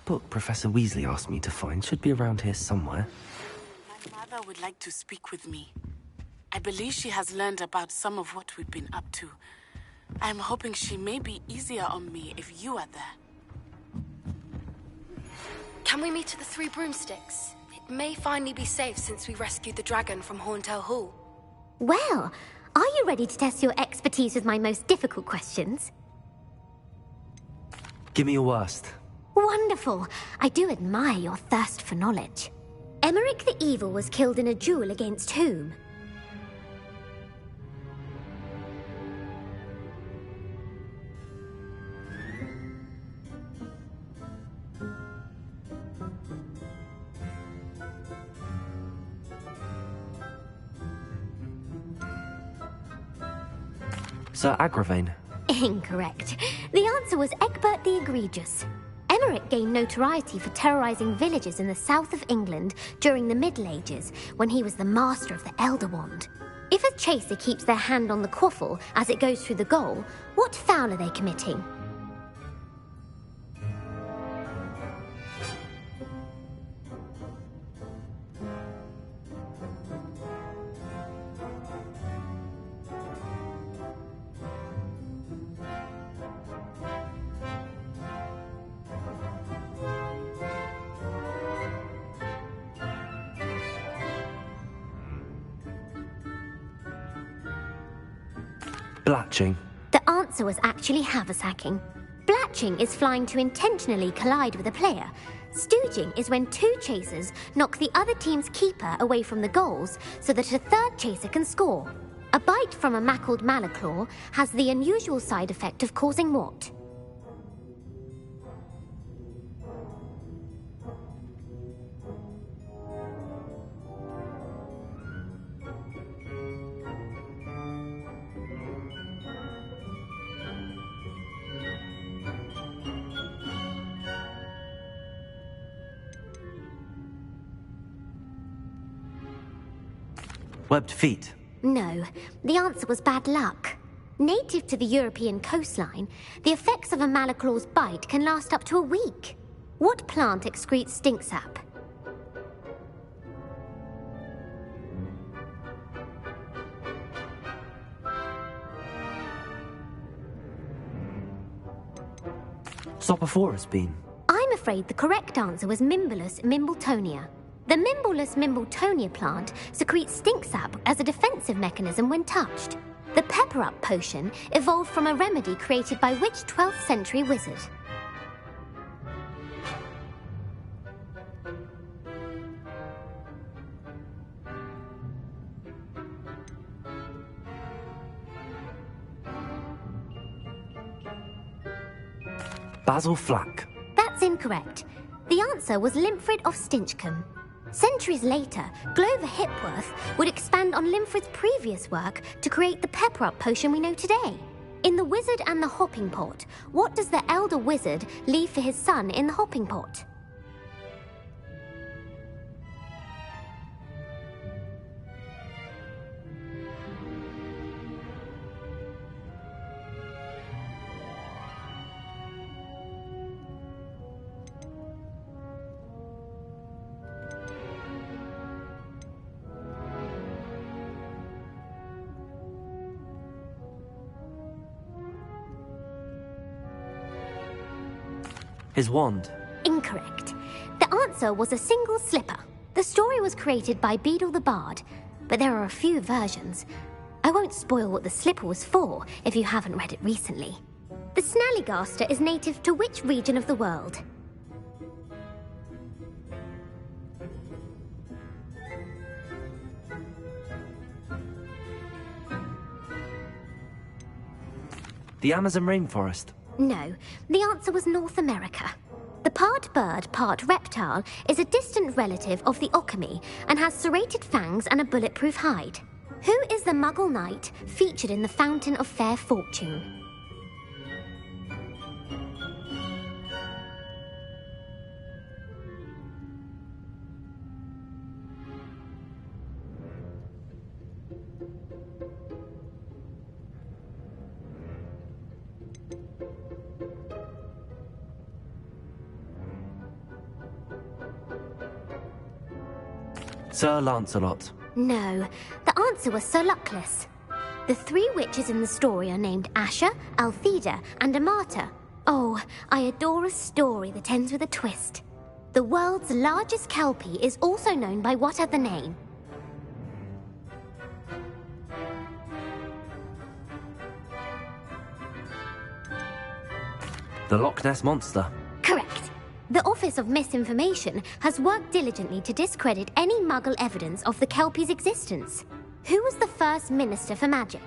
book Professor Weasley asked me to find should be around here somewhere. My mother would like to speak with me. I believe she has learned about some of what we've been up to. I'm hoping she may be easier on me if you are there. Can we meet at the Three Broomsticks? It may finally be safe since we rescued the dragon from Horntail Hall. Well, are you ready to test your expertise with my most difficult questions? Give me your worst. Wonderful. I do admire your thirst for knowledge. Emmerich the Evil was killed in a duel against whom? Sir Agravain. Incorrect. The answer was Egbert the Egregious. Emmerich gained notoriety for terrorizing villages in the south of England during the Middle Ages, when he was the master of the Elder Wand. If a chaser keeps their hand on the quaffle as it goes through the goal, what foul are they committing? Blatching. The answer was actually haversacking. Blatching is flying to intentionally collide with a player. Stooging is when two chasers knock the other team's keeper away from the goals so that a third chaser can score. A bite from a mackled malaclaw has the unusual side effect of causing what? Webbed feet. No, the answer was bad luck. Native to the European coastline, the effects of a malaclaw's bite can last up to a week. What plant excretes stink sap? Sopophorus bean. I'm afraid the correct answer was Mimbulus mimbletonia. The Mimbulus mimbletonia plant secretes stink sap as a defensive mechanism when touched. The pepper-up potion evolved from a remedy created by which 12th century wizard? Basil Flack. That's incorrect. The answer was Limfrid of Stinchcombe. Centuries later, Glover Hipworth would expand on Limfrid's previous work to create the pepper-up potion we know today. In The Wizard and the Hopping Pot, what does the elder wizard leave for his son in the hopping pot? His wand. Incorrect. The answer was a single slipper. The story was created by Beadle the Bard, but there are a few versions. I won't spoil what the slipper was for if you haven't read it recently. The Snallygaster is native to which region of the world? The Amazon rainforest. No, the answer was North America. The part bird, part reptile is a distant relative of the Occamy and has serrated fangs and a bulletproof hide. Who is the Muggle knight featured in the Fountain of Fair Fortune? Sir Lancelot. No, the answer was Sir Luckless. The three witches in the story are named Asher, Altheda, and Amata. Oh, I adore a story that ends with a twist. The world's largest kelpie is also known by what other name? The Loch Ness Monster. Correct. The Office of Misinformation has worked diligently to discredit any Muggle evidence of the kelpie's existence. Who was the first Minister for Magic?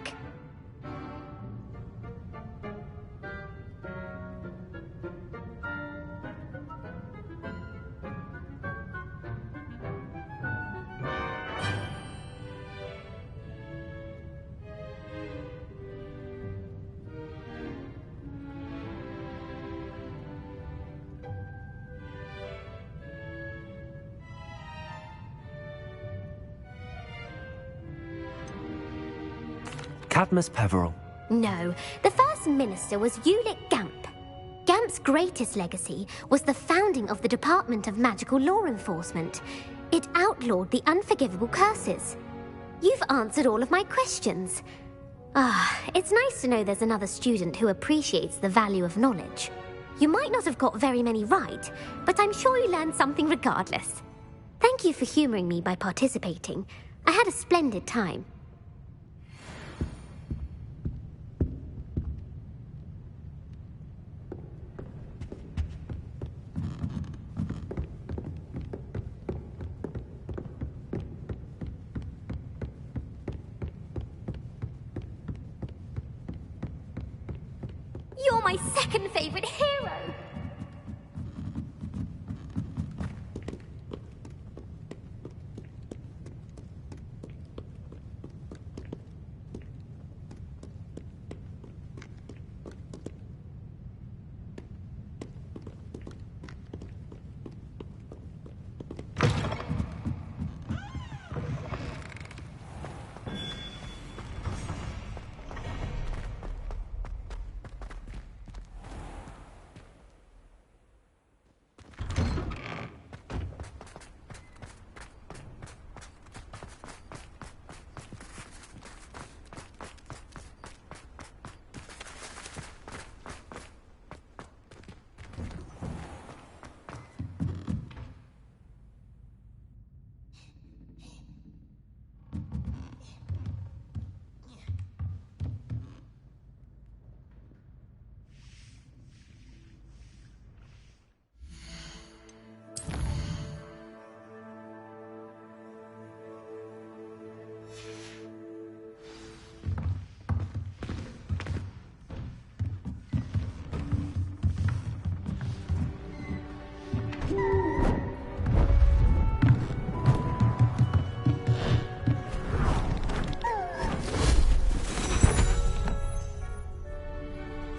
Cadmus Peveril. No, the first minister was Ulick Gamp. Gamp's greatest legacy was the founding of the Department of Magical Law Enforcement. It outlawed the unforgivable curses. You've answered all of my questions. It's nice to know there's another student who appreciates the value of knowledge. You might not have got very many right, but I'm sure you learned something regardless. Thank you for humoring me by participating. I had a splendid time. You're my second favorite hero!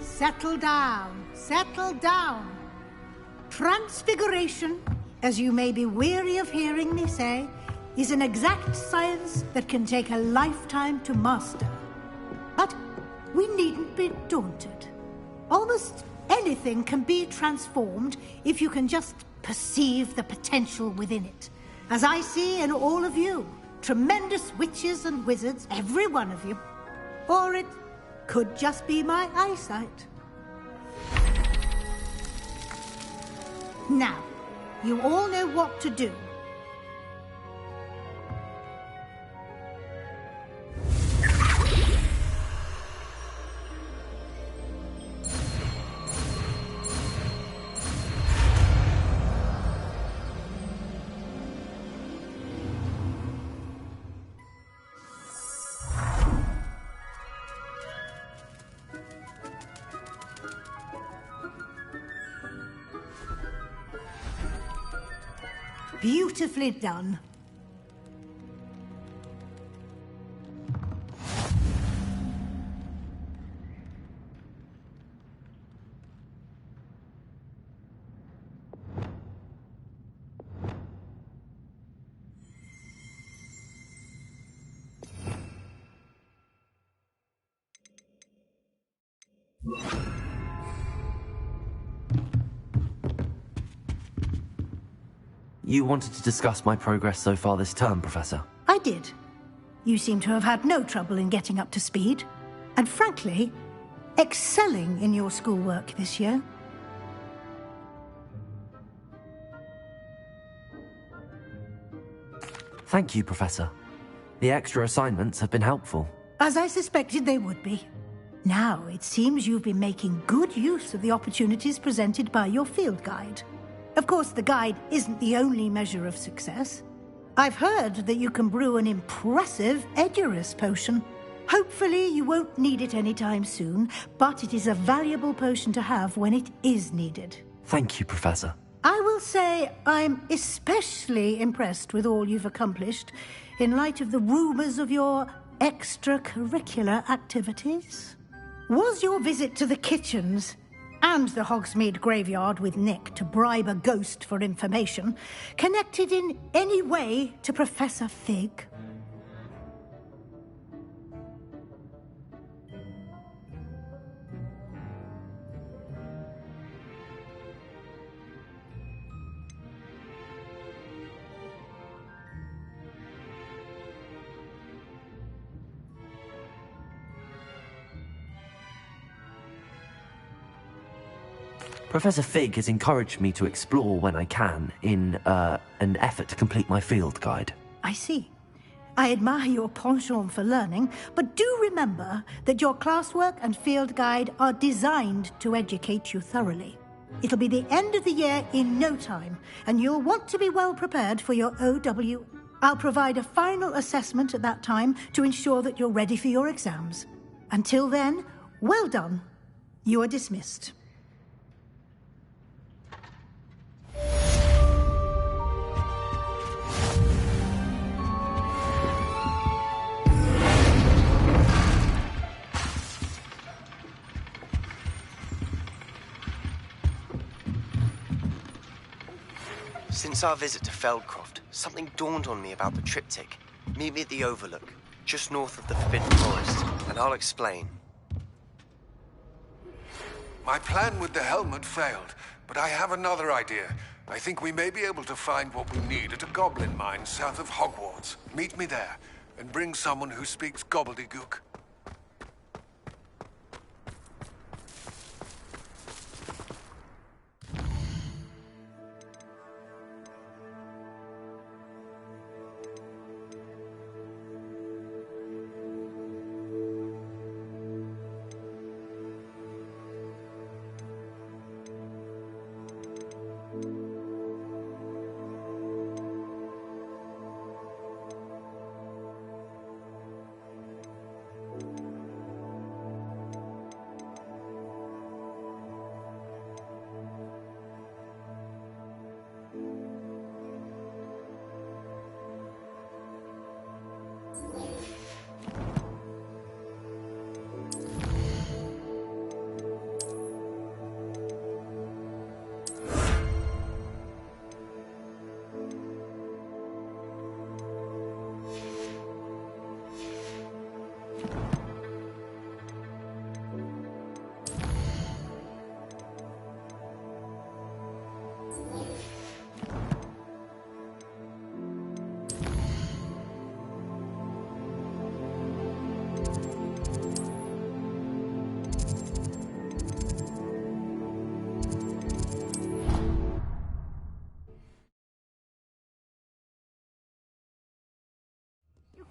Settle down, settle down. Transfiguration, as you may be weary of hearing me say, is an exact science that can take a lifetime to master. But we needn't be daunted. Almost anything can be transformed if you can just perceive the potential within it. As I see in all of you, tremendous witches and wizards, every one of you. Or it could just be my eyesight. Now, you all know what to do. Beautifully done. You wanted to discuss my progress so far this term, Professor. I did. You seem to have had no trouble in getting up to speed. And frankly, excelling in your schoolwork this year. Thank you, Professor. The extra assignments have been helpful. As I suspected they would be. Now, it seems you've been making good use of the opportunities presented by your field guide. Of course, the guide isn't the only measure of success. I've heard that you can brew an impressive Edurus potion. Hopefully, you won't need it anytime soon, but it is a valuable potion to have when it is needed. Thank you, Professor. I will say I'm especially impressed with all you've accomplished in light of the rumors of your extracurricular activities. Was your visit to the kitchens and the Hogsmeade graveyard with Nick to bribe a ghost for information connected in any way to Professor Fig? Professor Fig has encouraged me to explore when I can in an effort to complete my field guide. I see. I admire your penchant for learning, but do remember that your classwork and field guide are designed to educate you thoroughly. It'll be the end of the year in no time, and you'll want to be well prepared for your OW. I'll provide a final assessment at that time to ensure that you're ready for your exams. Until then, well done. You are dismissed. Since our visit to Feldcroft, something dawned on me about the triptych. Meet me at the Overlook, just north of the Forbidden Forest, and I'll explain. My plan with the helmet failed, but I have another idea. I think we may be able to find what we need at a goblin mine south of Hogwarts. Meet me there, and bring someone who speaks gobbledygook.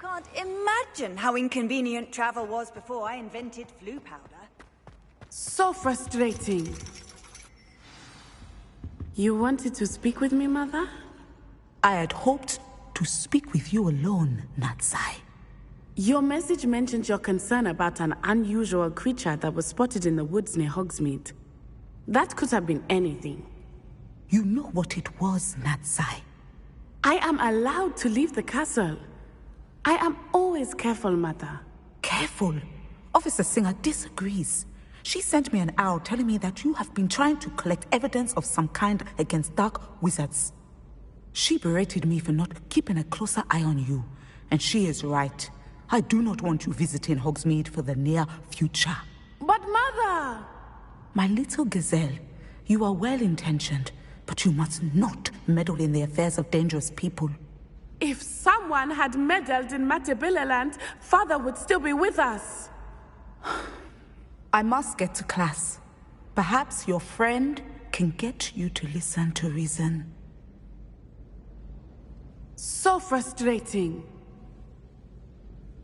Can't imagine how inconvenient travel was before I invented flu powder. So frustrating. You wanted to speak with me, Mother? I had hoped to speak with you alone, Natsai. Your message mentioned your concern about an unusual creature that was spotted in the woods near Hogsmeade. That could have been anything. You know what it was, Natsai. I am allowed to leave the castle. I am always careful, Mother. Careful? Officer Singer disagrees. She sent me an owl telling me that you have been trying to collect evidence of some kind against dark wizards. She berated me for not keeping a closer eye on you, and she is right. I do not want you visiting Hogsmeade for the near future. But Mother! My little gazelle, you are well-intentioned, but you must not meddle in the affairs of dangerous people. If someone had meddled in Matabeleland, Father would still be with us. I must get to class. Perhaps your friend can get you to listen to reason. So frustrating.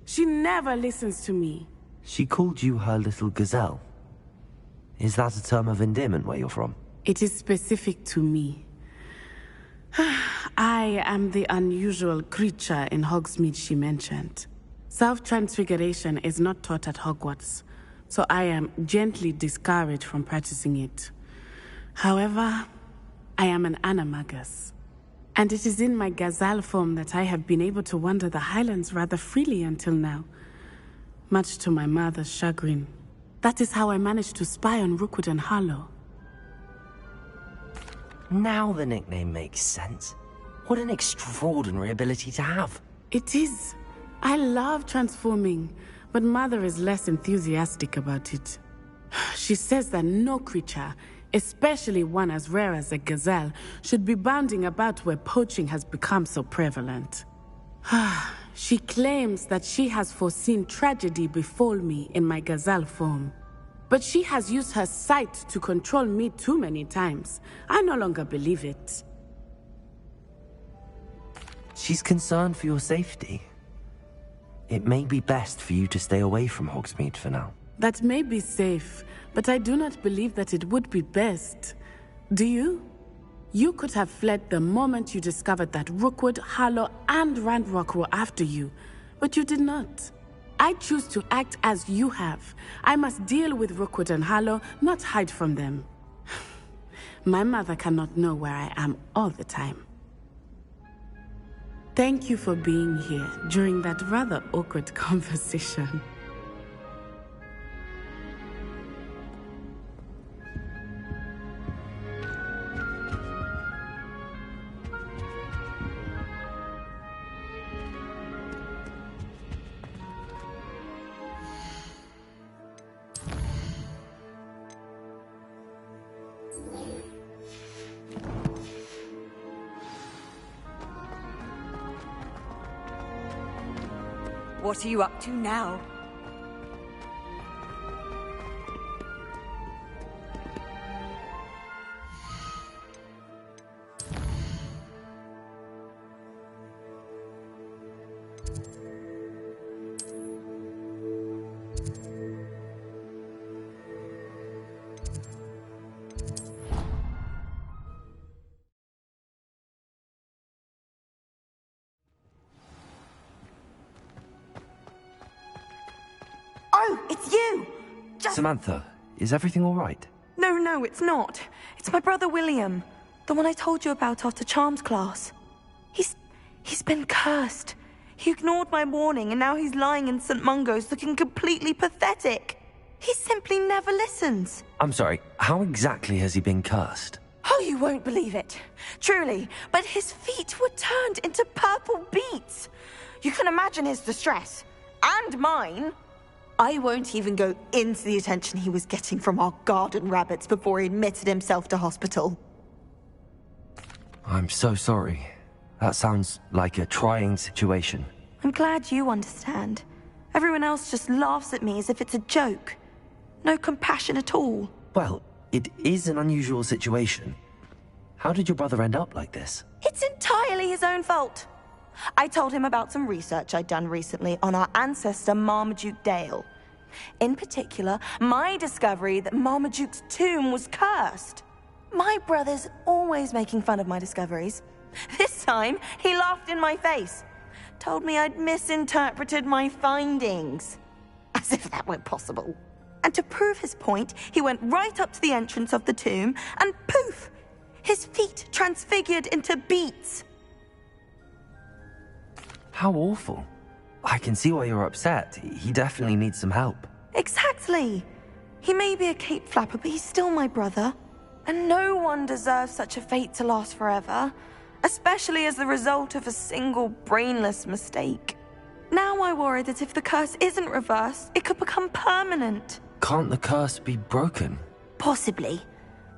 She never listens to me. She called you her little gazelle. Is that a term of endearment where you're from? It is specific to me. I am the unusual creature in Hogsmeade she mentioned. Self-transfiguration is not taught at Hogwarts, so I am gently discouraged from practicing it. However, I am an animagus, and it is in my gazelle form that I have been able to wander the Highlands rather freely until now, much to my mother's chagrin. That is how I managed to spy on Rookwood and Harlow. Now the nickname makes sense. What an extraordinary ability to have. It is. I love transforming, but Mother is less enthusiastic about it. She says that no creature, especially one as rare as a gazelle, should be bounding about where poaching has become so prevalent. She claims that she has foreseen tragedy befall me in my gazelle form. But she has used her sight to control me too many times. I no longer believe it. She's concerned for your safety. It may be best for you to stay away from Hogsmeade for now. That may be safe, but I do not believe that it would be best. Do you? You could have fled the moment you discovered that Rookwood, Harlow, and Ranrock were after you, but you did not. I choose to act as you have. I must deal with Rookwood and Harlow, not hide from them. My mother cannot know where I am all the time. Thank you for being here during that rather awkward conversation. What are you up to now? Oh, it's you! Samantha, is everything all right? No, it's not. It's my brother William. The one I told you about after Charms class. He's been cursed. He ignored my warning and now he's lying in St. Mungo's looking completely pathetic. He simply never listens. I'm sorry, how exactly has he been cursed? Oh, you won't believe it. Truly, but his feet were turned into purple beets. You can imagine his distress. And mine. I won't even go into the attention he was getting from our garden rabbits before he admitted himself to hospital. I'm so sorry. That sounds like a trying situation. I'm glad you understand. Everyone else just laughs at me as if it's a joke. No compassion at all. Well, it is an unusual situation. How did your brother end up like this? It's entirely his own fault. I told him about some research I'd done recently on our ancestor Marmaduke Dale. In particular, my discovery that Marmaduke's tomb was cursed. My brother's always making fun of my discoveries. This time, he laughed in my face. Told me I'd misinterpreted my findings. As if that weren't possible. And to prove his point, he went right up to the entrance of the tomb and poof! His feet transfigured into beets. How awful. I can see why you're upset. He definitely needs some help. Exactly. He may be a cape flapper, but he's still my brother. And no one deserves such a fate to last forever, especially as the result of a single brainless mistake. Now I worry that if the curse isn't reversed, it could become permanent. Can't the curse be broken? Possibly.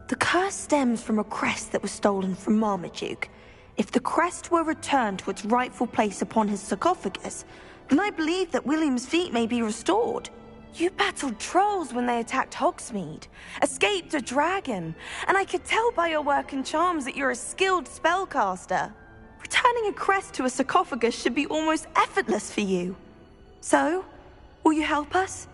The curse stems from a crest that was stolen from Marmaduke. If the crest were returned to its rightful place upon his sarcophagus, then I believe that William's feat may be restored. You battled trolls when they attacked Hogsmeade, escaped a dragon, and I could tell by your work and charms that you're a skilled spellcaster. Returning a crest to a sarcophagus should be almost effortless for you. So, will you help us?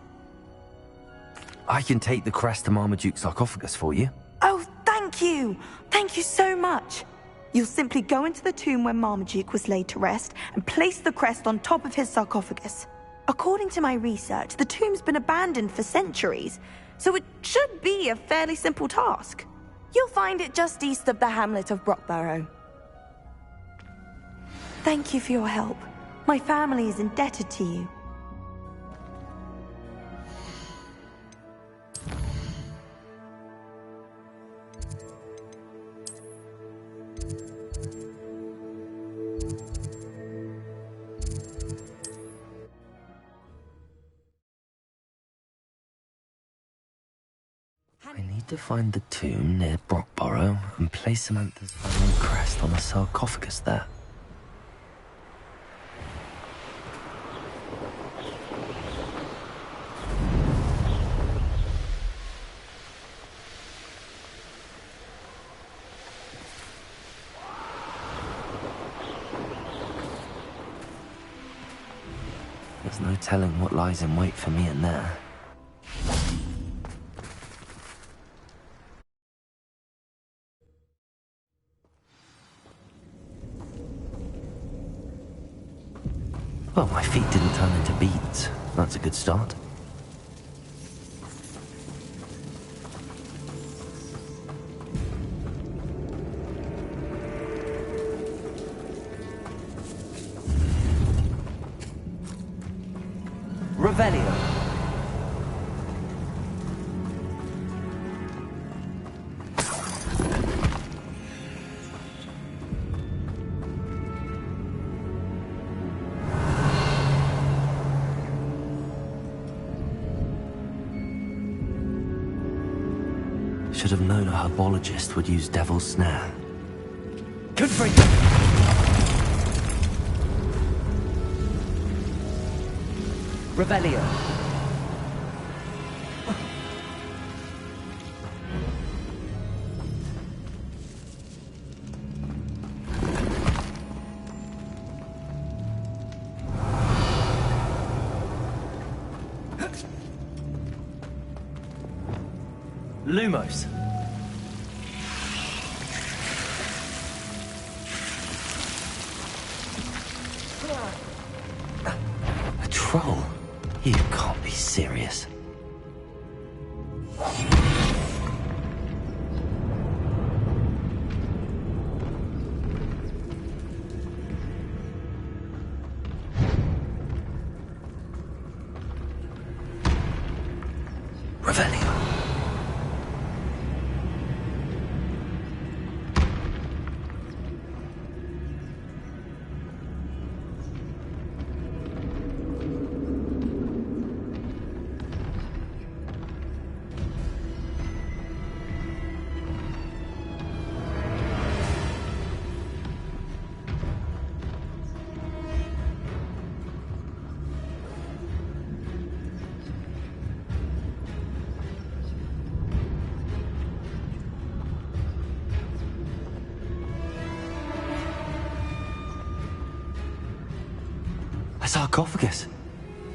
I can take the crest to Marmaduke's sarcophagus for you. Oh, thank you! Thank you so much! You'll simply go into the tomb where Marmaduke was laid to rest and place the crest on top of his sarcophagus. According to my research, the tomb's been abandoned for centuries, so it should be a fairly simple task. You'll find it just east of the hamlet of Brockborough. Thank you for your help. My family is indebted to you. I need to find the tomb near Brockborough and place Samantha's family crest on a sarcophagus there. There's no telling what lies in wait for me in there. Well, my feet didn't turn into beads. That's a good start. Revelio. Should have known a herbologist would use Devil's Snare. Good for you! Revelio. Lumos. A troll? You can't be serious. Revelio. A sarcophagus.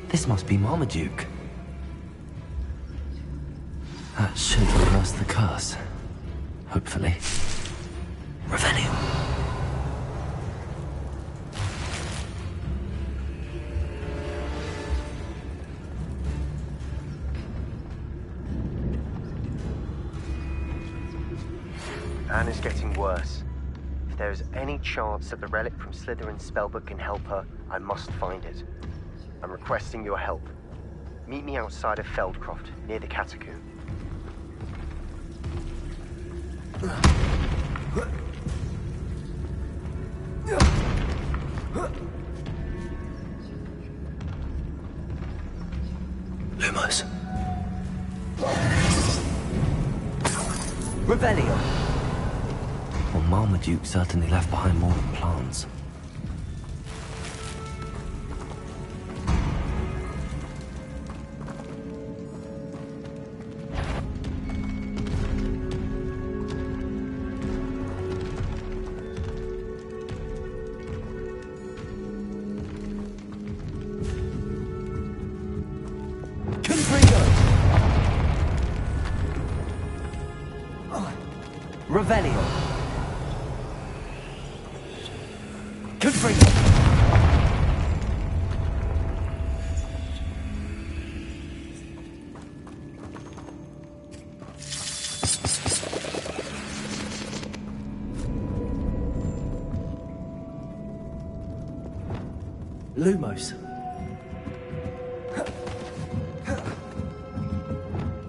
This must be Marmaduke. That should reverse the curse. Hopefully. Revelio. Anne is getting worse. If there is any chance that the relic from Slytherin's spellbook can help her, I must find it. I'm requesting your help. Meet me outside of Feldcroft, near the catacomb. Lumos. Revelio. Well, Marmaduke certainly left behind more than plants. Revelio. Confringo. Lumos.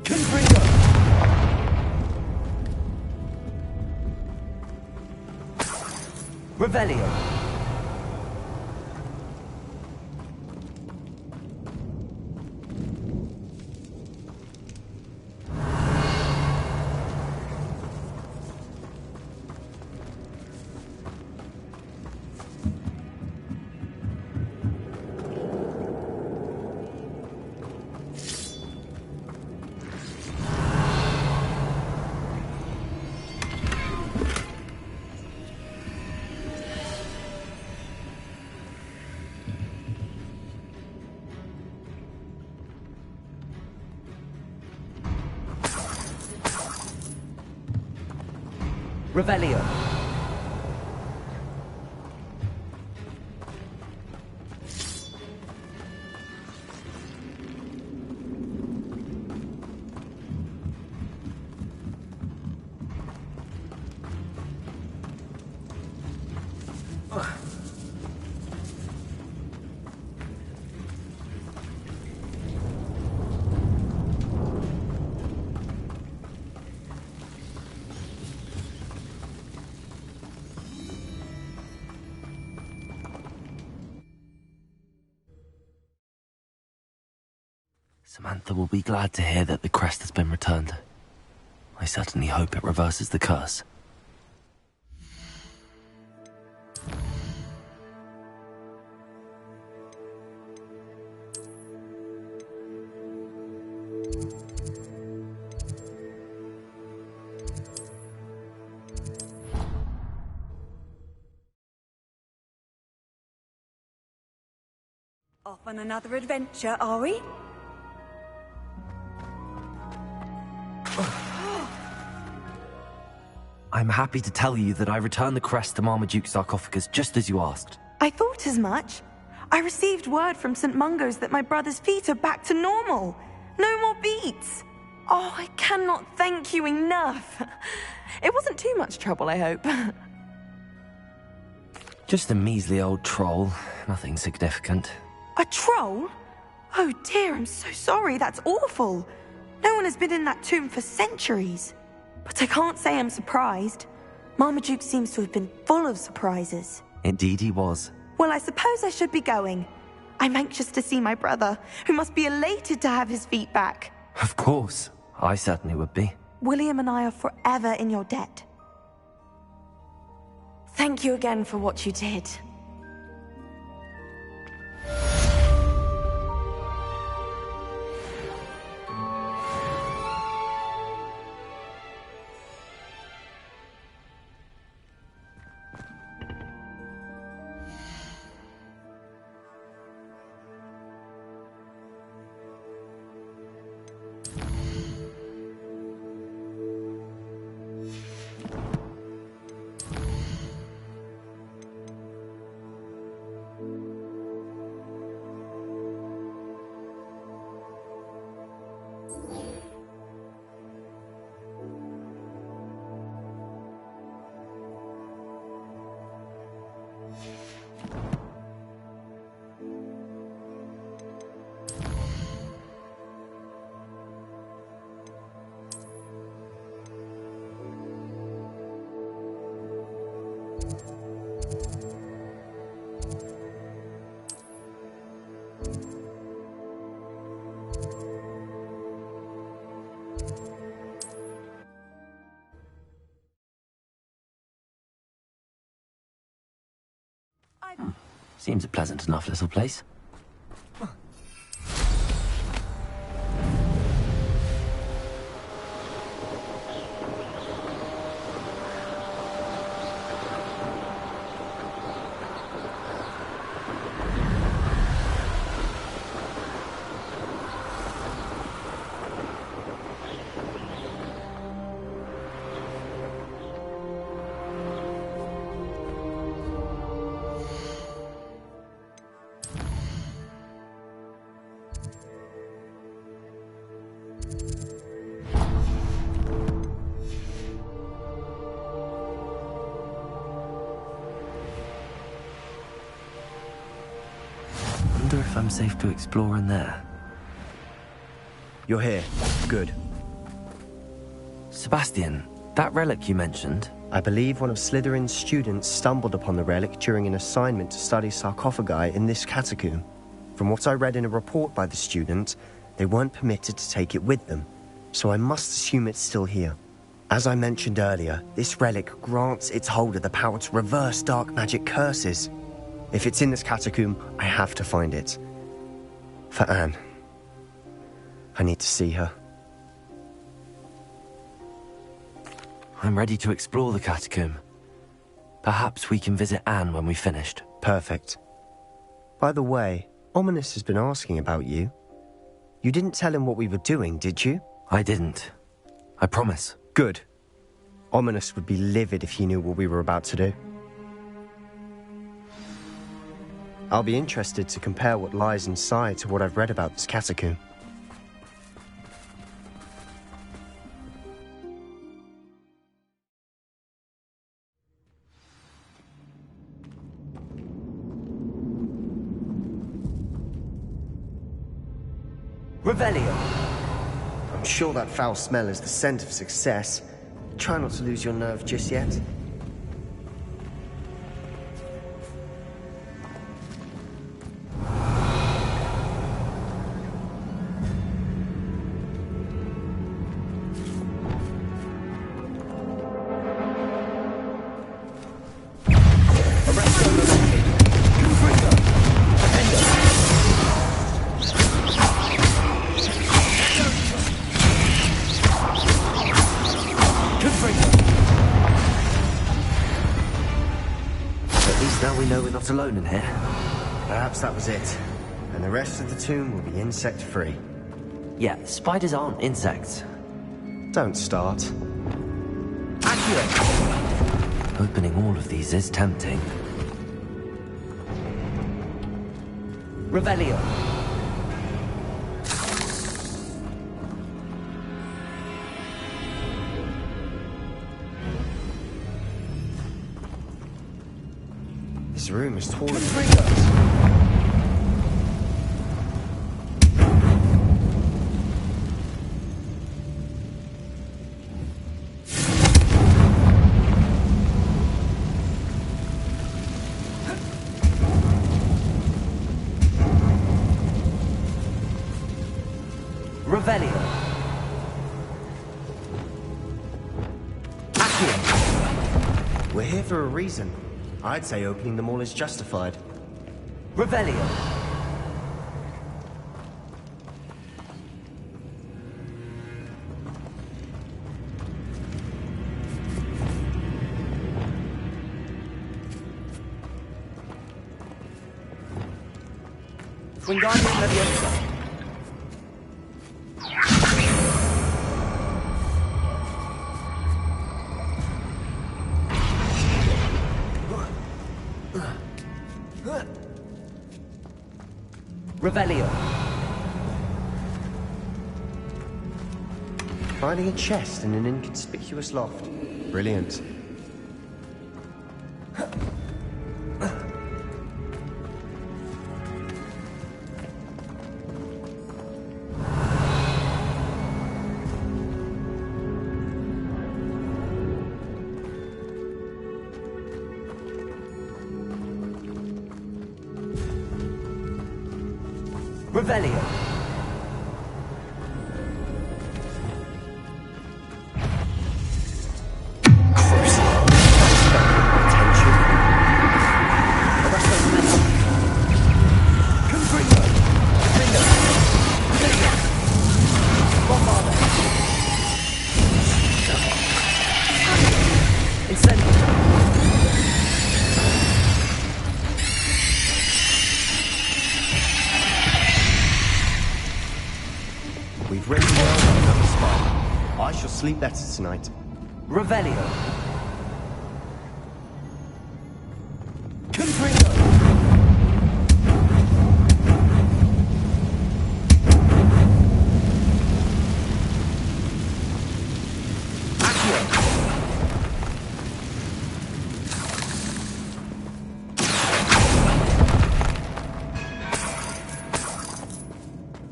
Confringo. Revelio. Revelio. Samantha will be glad to hear that the crest has been returned. I certainly hope it reverses the curse. Off on another adventure, are we? I'm happy to tell you that I returned the crest to Marmaduke's sarcophagus just as you asked. I thought as much. I received word from St. Mungo's that my brother's feet are back to normal. No more beats. Oh, I cannot thank you enough. It wasn't too much trouble, I hope. Just a measly old troll. Nothing significant. A troll? Oh dear, I'm so sorry. That's awful. No one has been in that tomb for centuries. But I can't say I'm surprised. Marmaduke seems to have been full of surprises. Indeed he was. Well, I suppose I should be going. I'm anxious to see my brother, who must be elated to have his feet back. Of course. I certainly would be. William and I are forever in your debt. Thank you again for what you did. Seems a pleasant enough little place. I wonder if I'm safe to explore in there. You're here. Good. Sebastian, that relic you mentioned... I believe one of Slytherin's students stumbled upon the relic during an assignment to study sarcophagi in this catacomb. From what I read in a report by the student, they weren't permitted to take it with them, so I must assume it's still here. As I mentioned earlier, this relic grants its holder the power to reverse dark magic curses. If it's in this catacomb, I have to find it. For Anne. I need to see her. I'm ready to explore the catacomb. Perhaps we can visit Anne when we've finished. Perfect. By the way, Ominous has been asking about you. You didn't tell him what we were doing, did you? I didn't. I promise. Good. Ominous would be livid if he knew what we were about to do. I'll be interested to compare what lies inside to what I've read about this catacomb. Revelio! I'm sure that foul smell is the scent of success. Try not to lose your nerve just yet. Alone in here. Perhaps that was it. And the rest of the tomb will be insect-free. Yeah, spiders aren't insects. Don't start. Accurate! Opening all of these is tempting. Revelio! This room is taller than Revelio! Accio! We're here for a reason. I'd say opening them all is justified. Revelio! Wingardium Leviosa! Revelio. Finding a chest in an inconspicuous loft. Brilliant. Revelio. sleep better tonight. Revelio. Confringo.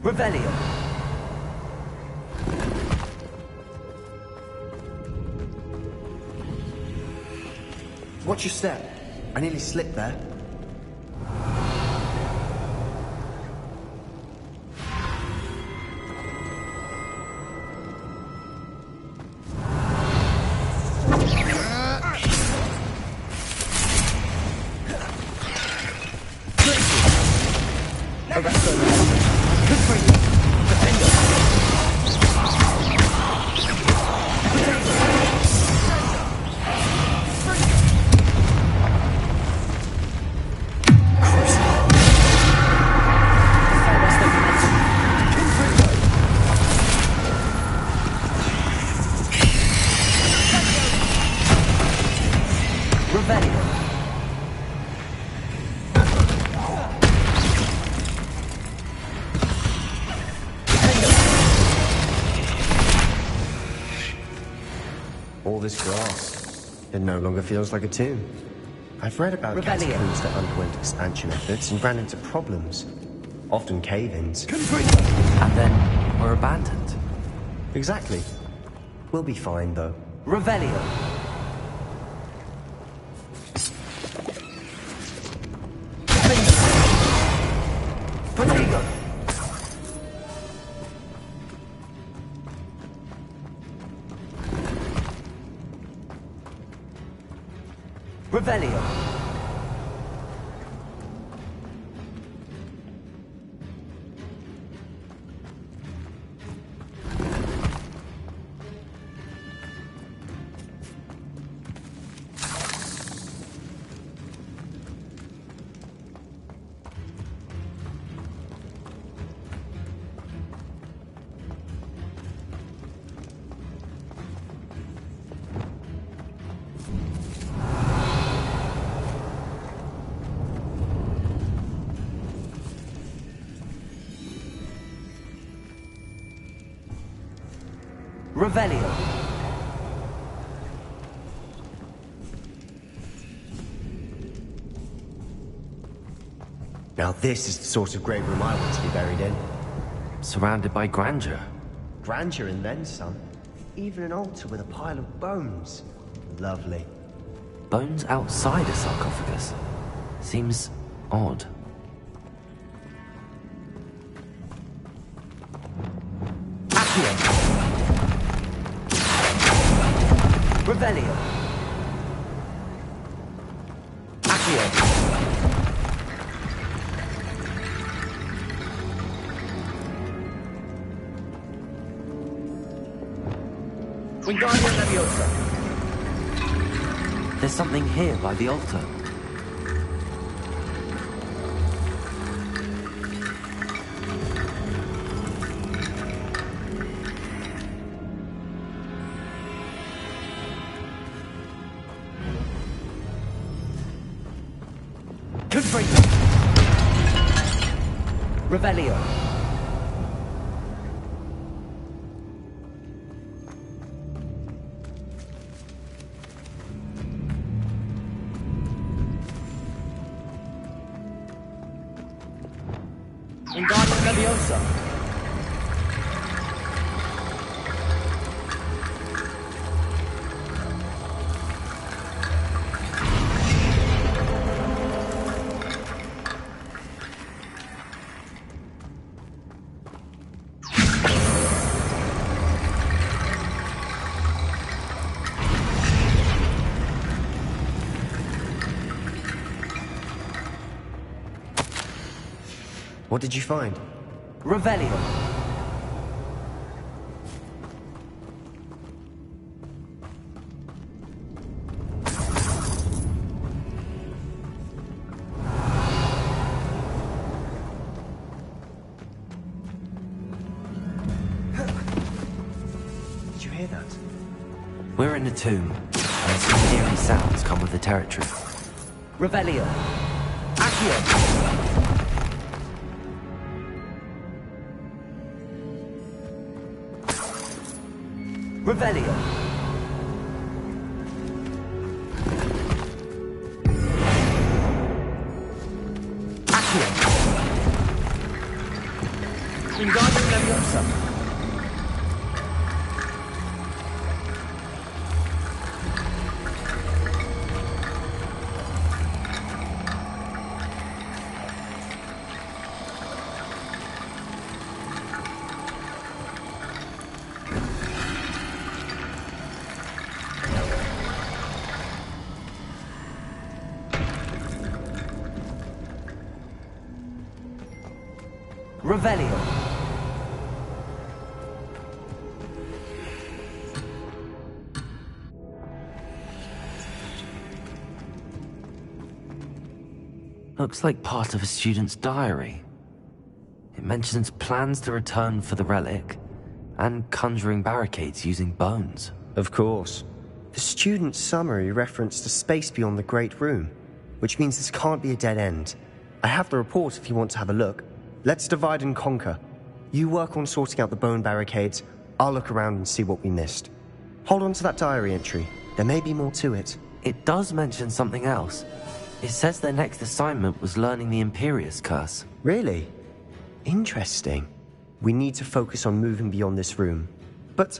Revelio. Watch your step. I nearly slipped there. All this grass, it no longer feels like a tomb. I've read about catacombs that underwent expansion efforts and ran into problems. Often cave-ins. And then were abandoned. Exactly. We'll be fine, though. Revelio. Protego. Revelio. Revelio. Now this is the sort of grave room I want to be buried in. Surrounded by grandeur. Grandeur and then some. Even an altar with a pile of bones. Lovely. Bones outside a sarcophagus. Seems odd. Accio. Revelio. Accio. Wingardium Leviosa. There's something here by the altar. Confringo. Revelio. Wingardium Leviosa. What did you find? Revelio. Did you hear that? We're in the tomb, and some eerie sounds come with the territory. Revelio! Accio! Revelio! Accio! Wingardium Leviosa! Revelio. Looks like part of a student's diary. It mentions plans to return for the relic and conjuring barricades using bones. Of course. The student's summary referenced a space beyond the Great Room, which means this can't be a dead end. I have the report if you want to have a look. Let's divide and conquer. You work on sorting out the bone barricades. I'll look around and see what we missed. Hold on to that diary entry. There may be more to it. It does mention something else. It says their next assignment was learning the Imperius Curse. Really? Interesting. We need to focus on moving beyond this room. But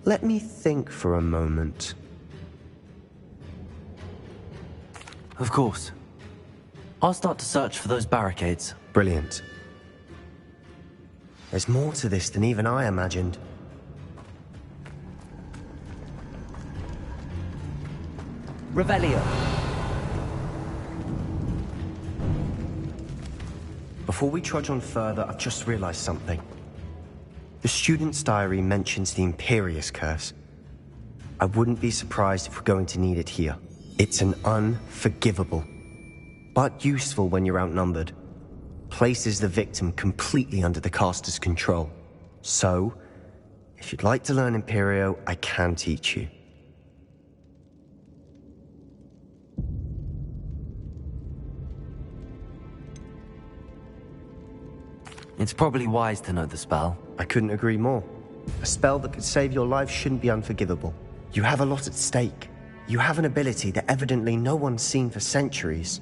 let me think for a moment. Of course. I'll start to search for those barricades. Brilliant. There's more to this than even I imagined. Revelio. Before we trudge on further, I've just realized something. The student's diary mentions the Imperius Curse. I wouldn't be surprised if we're going to need it here. It's an unforgivable, but useful when you're outnumbered. Places the victim completely under the caster's control. So, if you'd like to learn Imperio, I can teach you. It's probably wise to know the spell. I couldn't agree more. A spell that could save your life shouldn't be unforgivable. You have a lot at stake. You have an ability that evidently no one's seen for centuries.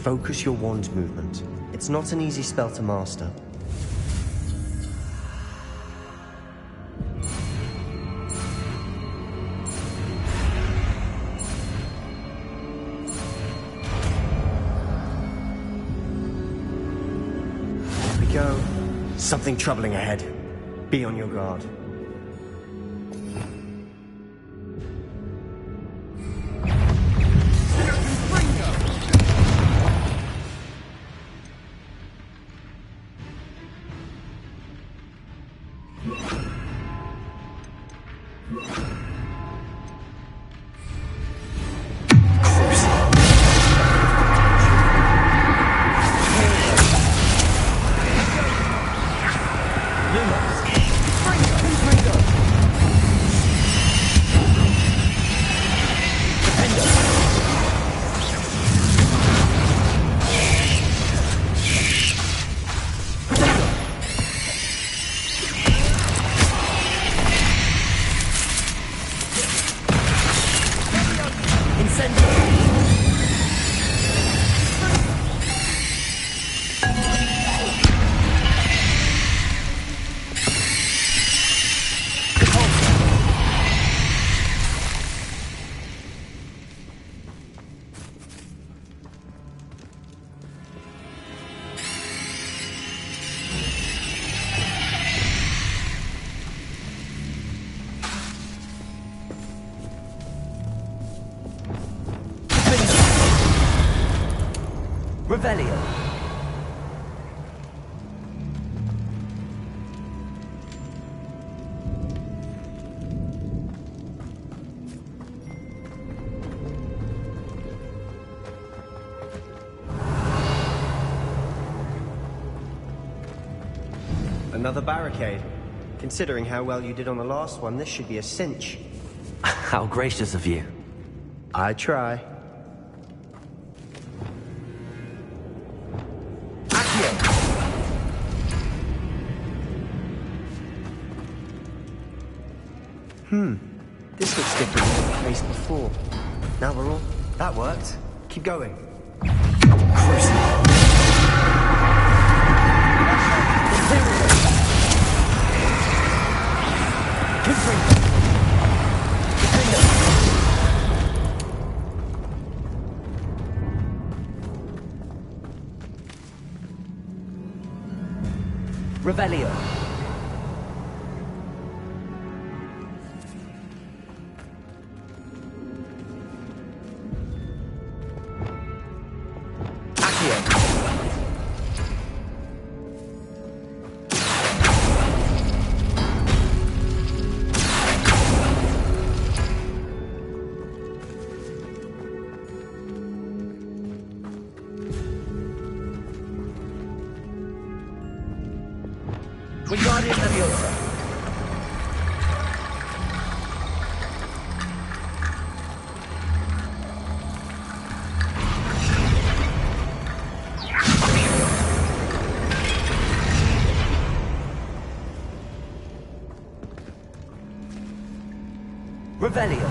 Focus your wand's movement. It's not an easy spell to master. Here we go. Something troubling ahead. Be on your guard. Revelio. another barricade. Considering how well you did on the last one, this should be a cinch. How gracious of you. I try. This looks different than the place before. Now we're all... That worked. Keep going. Revelio. Wingardium Leviosa. Revelio.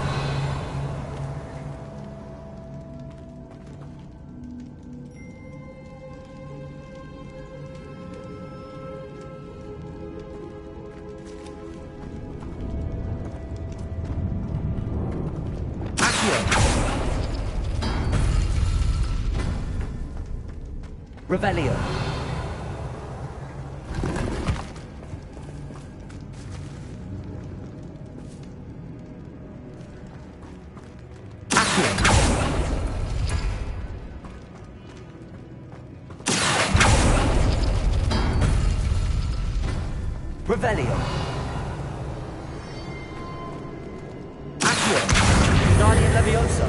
Revelio. Revelio. Accio. Wingardium Leviosa.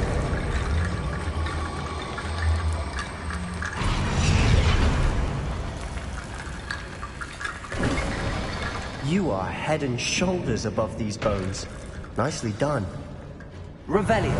You are head and shoulders above these bones. Nicely done. Revelio.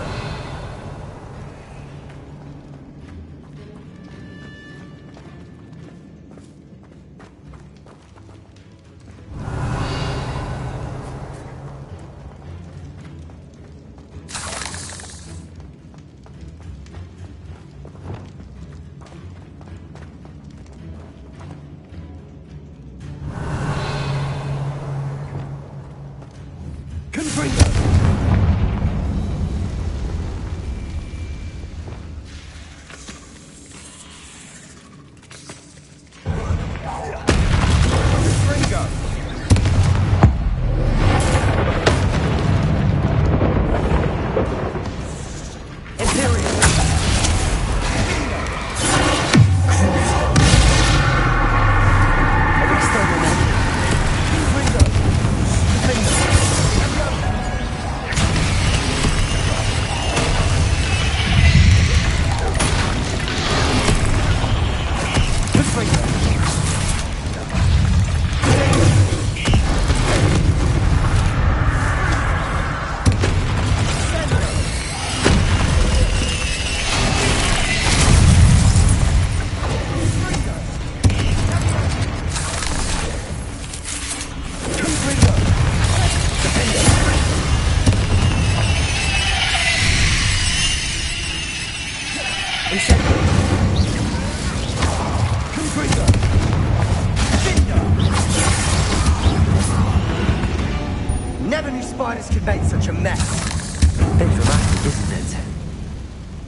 Never knew spiders could make such a mess. Bit dramatic, isn't it?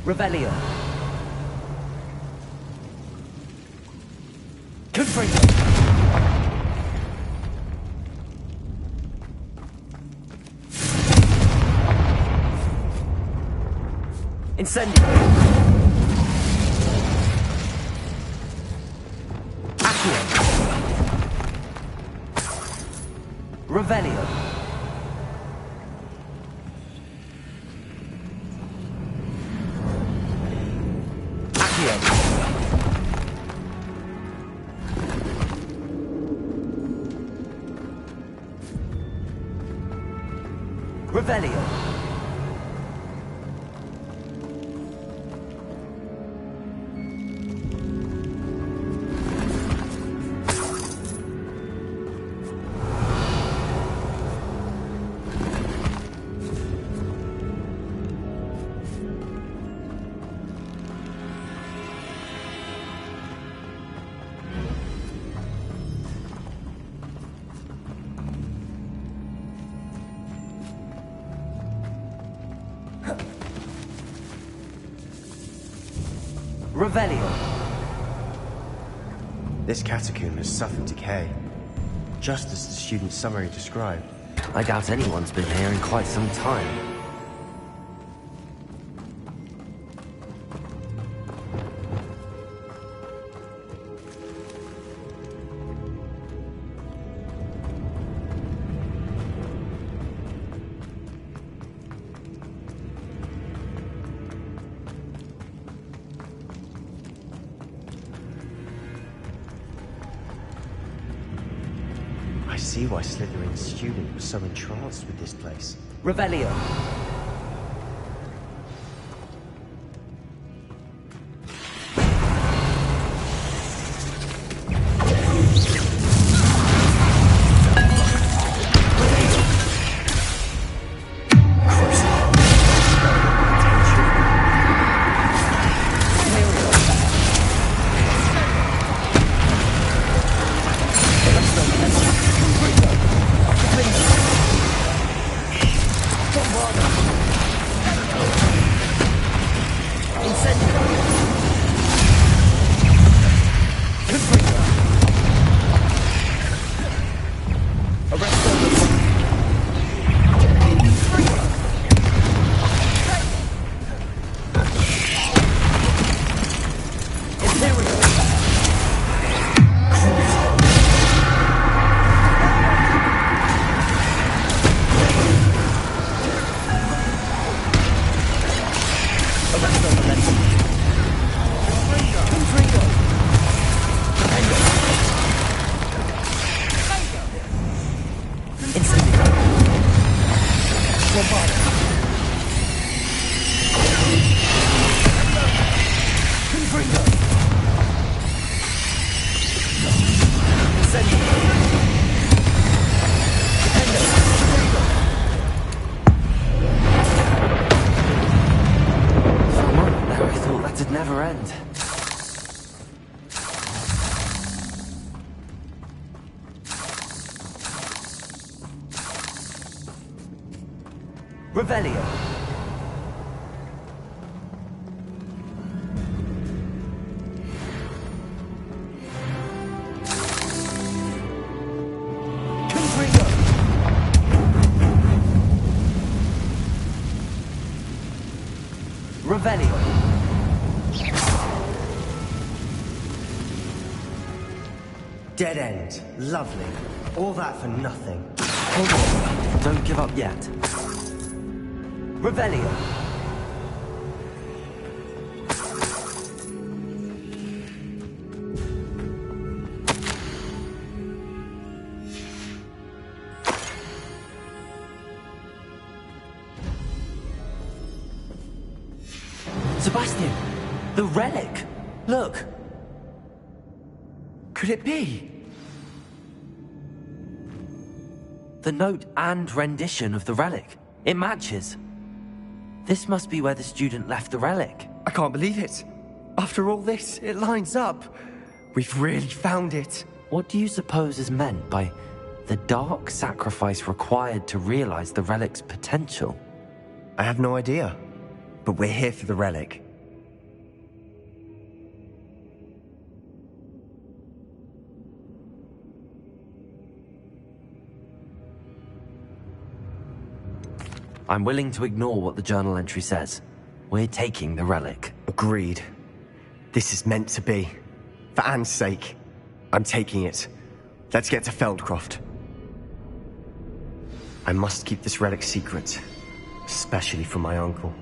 Revelio. Confringo. Incendio. Accio. Revelio. Revelio. Revelio. This catacomb has suffered decay, just as the student's summary described. I doubt anyone's been here in quite some time. I see why Slytherin's student was so entranced with this place. Revelio. Never end. Revelio. Revelio. Dead end. Lovely. All that for nothing. Hold on. Don't give up yet. Revelio. Sebastian! The relic! Look! Could it be? The note and rendition of the relic. It matches. This must be where the student left the relic. I can't believe it. After all this, it lines up. We've really found it. What do you suppose is meant by the dark sacrifice required to realize the relic's potential? I have no idea. But we're here for the relic. I'm willing to ignore what the journal entry says. We're taking the relic. Agreed. This is meant to be. For Anne's sake, I'm taking it. Let's get to Feldcroft. I must keep this relic secret, especially from my uncle.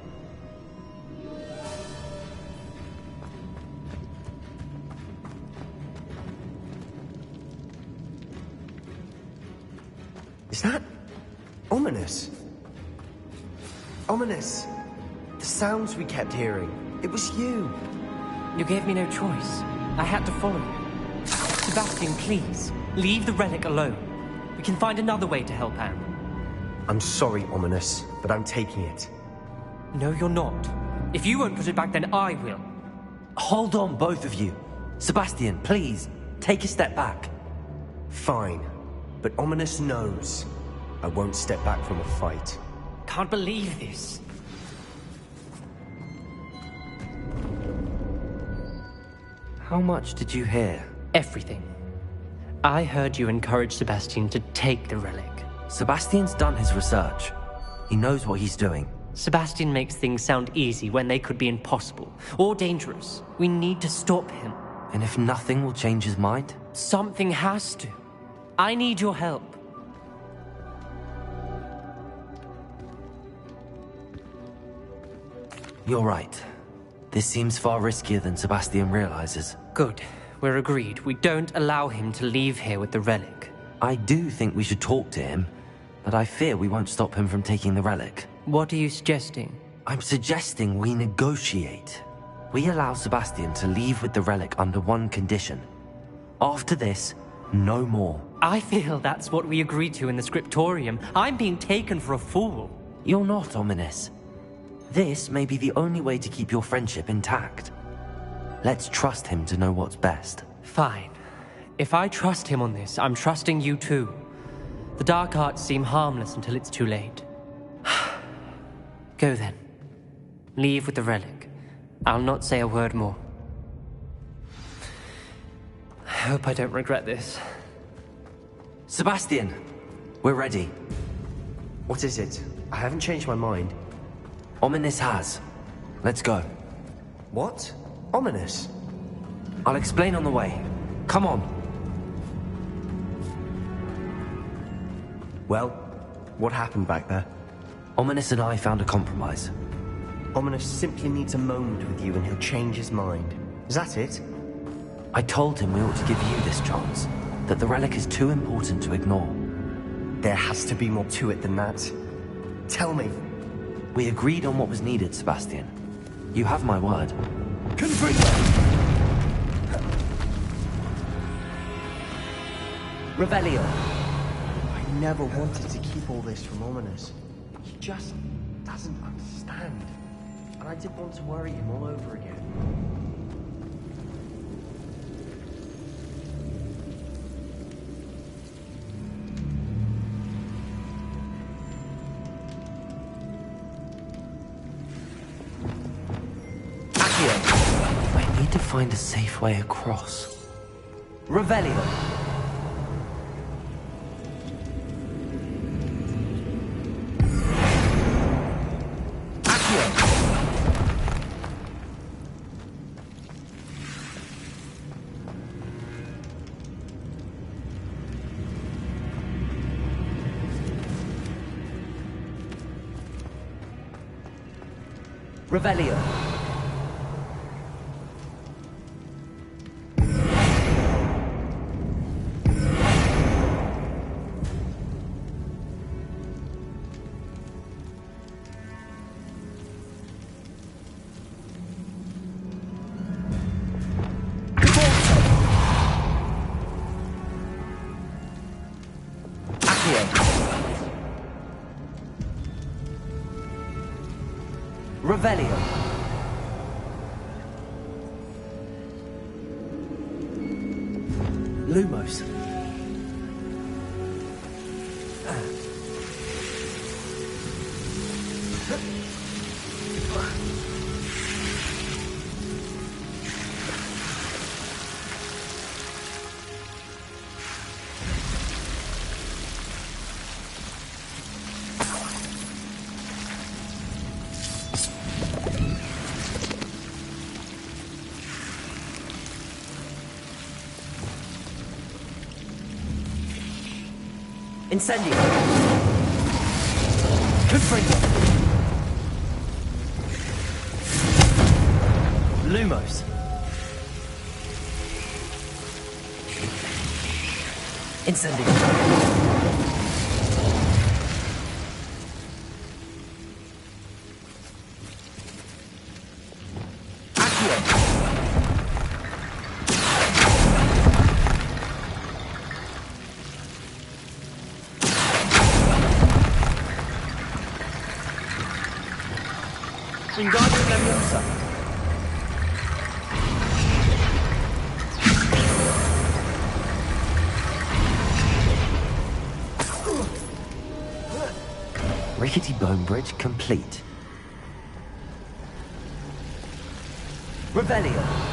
Is that ominous? Ominous! The sounds we kept hearing. It was you. You gave me no choice. I had to follow you. Sebastian, please, leave the relic alone. We can find another way to help Anne. I'm sorry, Ominous, but I'm taking it. No, you're not. If you won't put it back, then I will. Hold on, both of you. Sebastian, please, take a step back. Fine, but Ominous knows I won't step back from a fight. Can't believe this. How much did you hear? Everything. I heard you encourage Sebastian to take the relic. Sebastian's done his research. He knows what he's doing. Sebastian makes things sound easy when they could be impossible or dangerous. We need to stop him. And if nothing will change his mind? Something has to. I need your help. You're right. This seems far riskier than Sebastian realizes. Good. We're agreed. We don't allow him to leave here with the relic. I do think we should talk to him, but I fear we won't stop him from taking the relic. What are you suggesting? I'm suggesting we negotiate. We allow Sebastian to leave with the relic under one condition. After this, no more. I feel that's what we agreed to in the scriptorium. I'm being taken for a fool. You're not, Ominous. This may be the only way to keep your friendship intact. Let's trust him to know what's best. Fine. If I trust him on this, I'm trusting you too. The dark arts seem harmless until it's too late. Go then. Leave with the relic. I'll not say a word more. I hope I don't regret this. Sebastian, we're ready. What is it? I haven't changed my mind. Ominous has. Let's go. What? Ominous? I'll explain on the way. Come on. Well, what happened back there? Ominous and I found a compromise. Ominous simply needs a moment with you and he'll change his mind. Is that it? I told him we ought to give you this chance, that the relic is too important to ignore. There has to be more to it than that. Tell me. We agreed on what was needed, Sebastian. You have my word. Revelio. I never wanted to keep all this from Ominous. He just doesn't understand. And I didn't want to worry him all over again. I need to find a safe way across. Revelio. Revelio. Revelio. Lumos. Incendio. Confringo. Lumos. Incendio. Wingardium Leviosa. Rickety bone bridge complete. Revelio.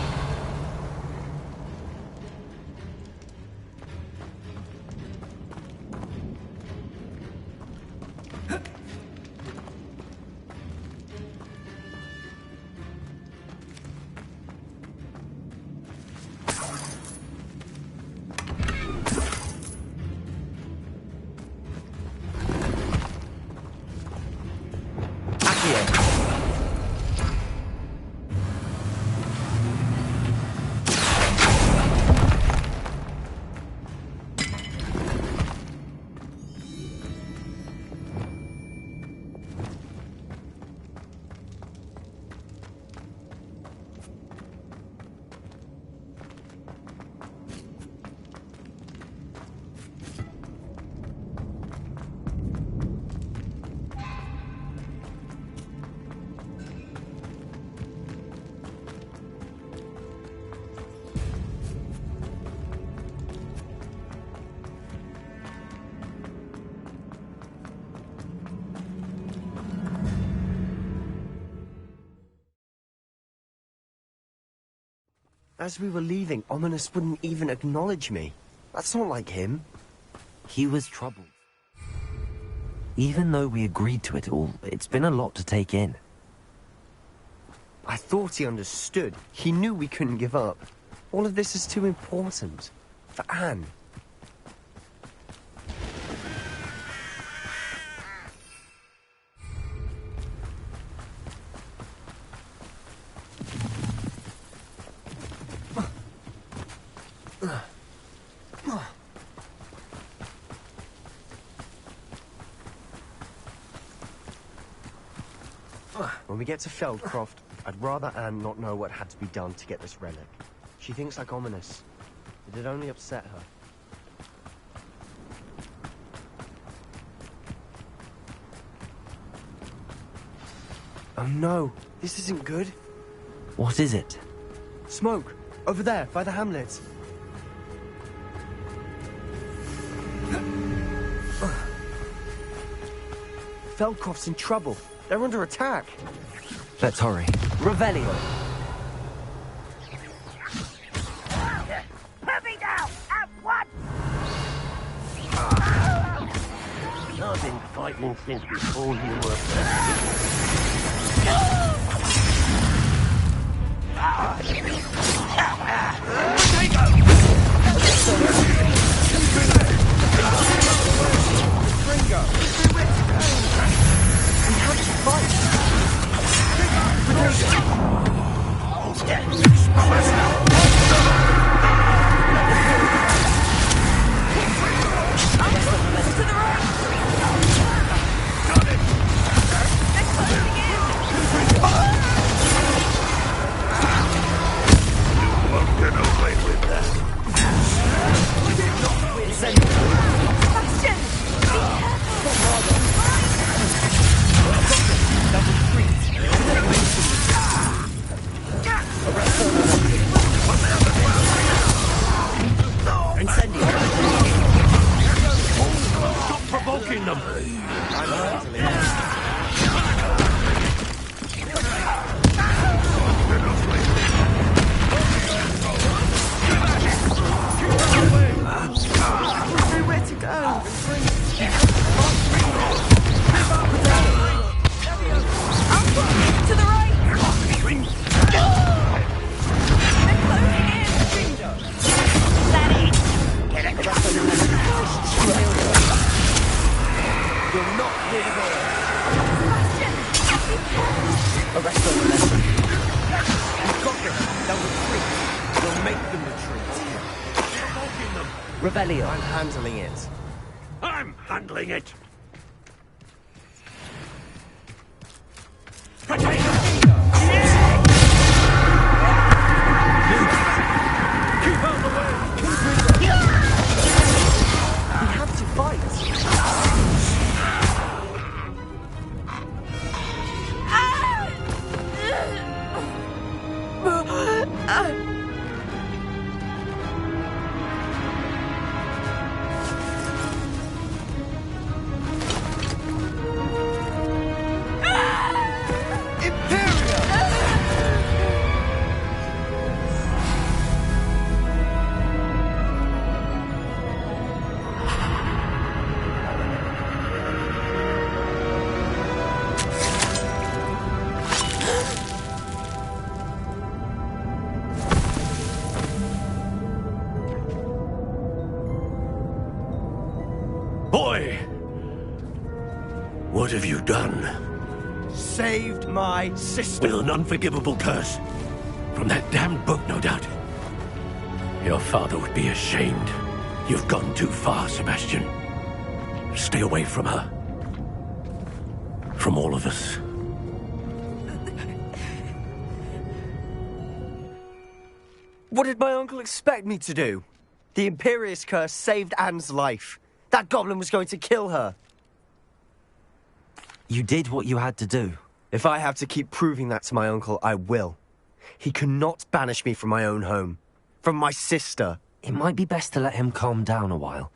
As we were leaving, Ominous wouldn't even acknowledge me. That's not like him. He was troubled. Even though we agreed to it all, it's been a lot to take in. I thought he understood. He knew we couldn't give up. All of this is too important. For Anne. When we get to Feldcroft, I'd rather Anne not know what had to be done to get this relic. She thinks like Ominous. It'd only upset her. Oh no, this isn't good. What is it? Smoke! Over there, by the hamlet. Feldcroft's in trouble. They're under attack. Let's hurry. Revelio. Put me down! At once! I've been fighting since before you were Revelio. I'm handling it. I'm handling it! What have you done? Saved my sister. With an unforgivable curse. From that damned book, no doubt. Your father would be ashamed. You've gone too far, Sebastian. Stay away from her. From all of us. What did my uncle expect me to do? The Imperious curse saved Anne's life. That goblin was going to kill her. You did what you had to do. If I have to keep proving that to my uncle, I will. He cannot banish me from my own home. From my sister. It might be best to let him calm down a while.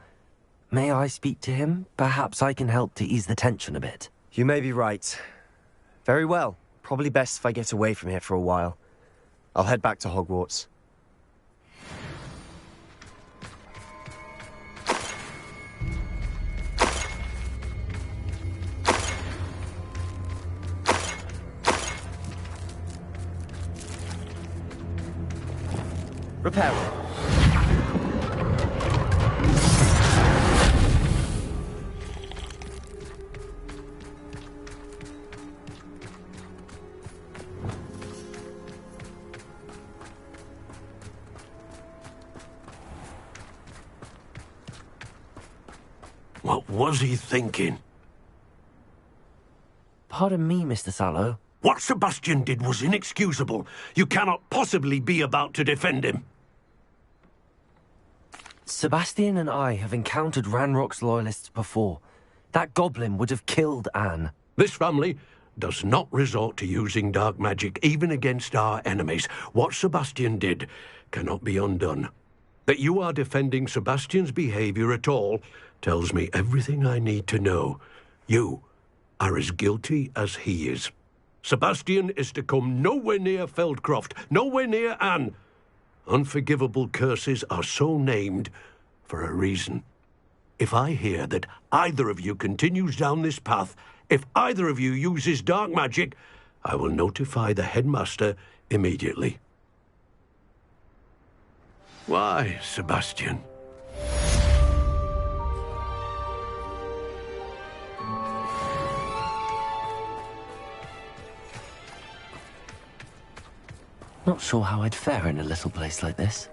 May I speak to him? Perhaps I can help to ease the tension a bit. You may be right. Very well. Probably best if I get away from here for a while. I'll head back to Hogwarts. Repair. What was he thinking? Pardon me, Mr. Sallow. What Sebastian did was inexcusable. You cannot possibly be about to defend him. Sebastian and I have encountered Ranrock's loyalists before. That goblin would have killed Anne. This family does not resort to using dark magic, even against our enemies. What Sebastian did cannot be undone. That you are defending Sebastian's behavior at all tells me everything I need to know. You are as guilty as he is. Sebastian is to come nowhere near Feldcroft, nowhere near Anne. Unforgivable curses are so named for a reason. If I hear that either of you continues down this path, if either of you uses dark magic, I will notify the headmaster immediately. Why, Sebastian? Not sure how I'd fare in a little place like this.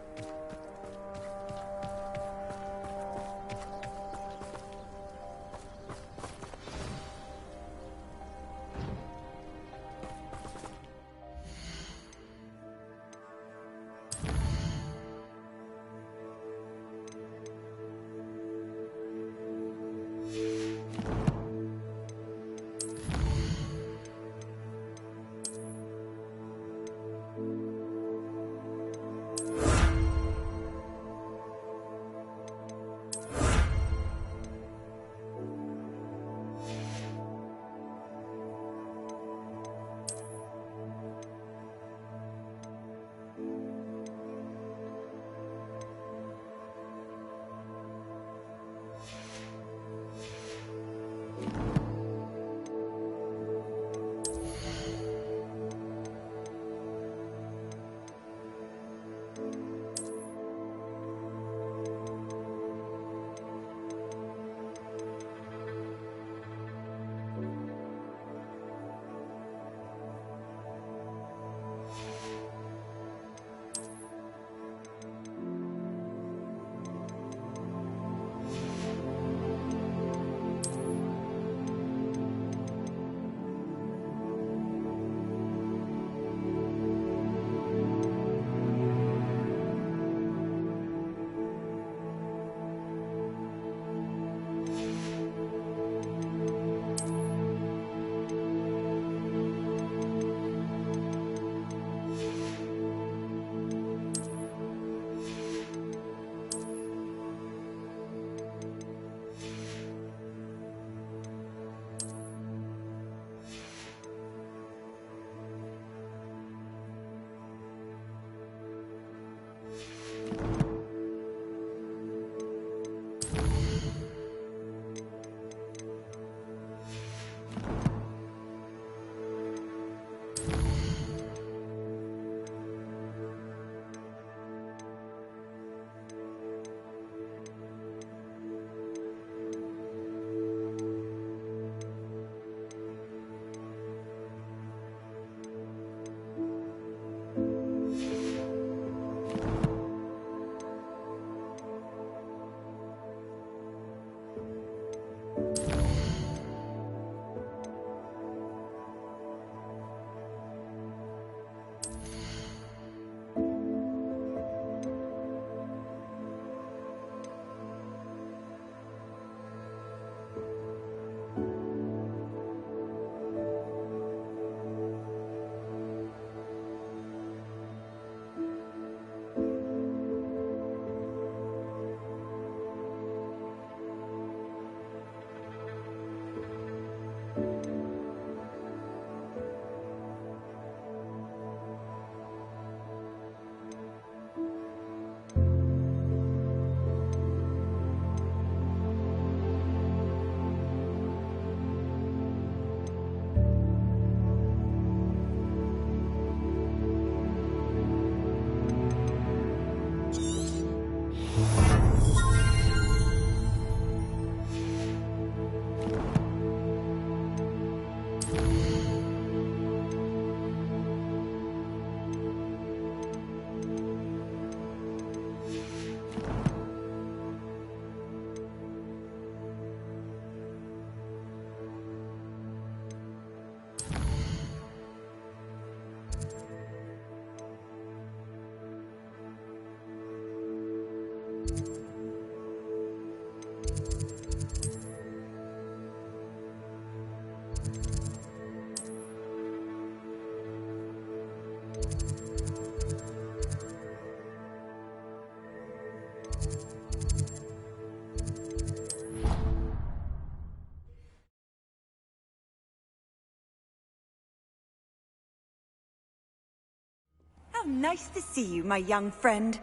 So nice to see you, my young friend.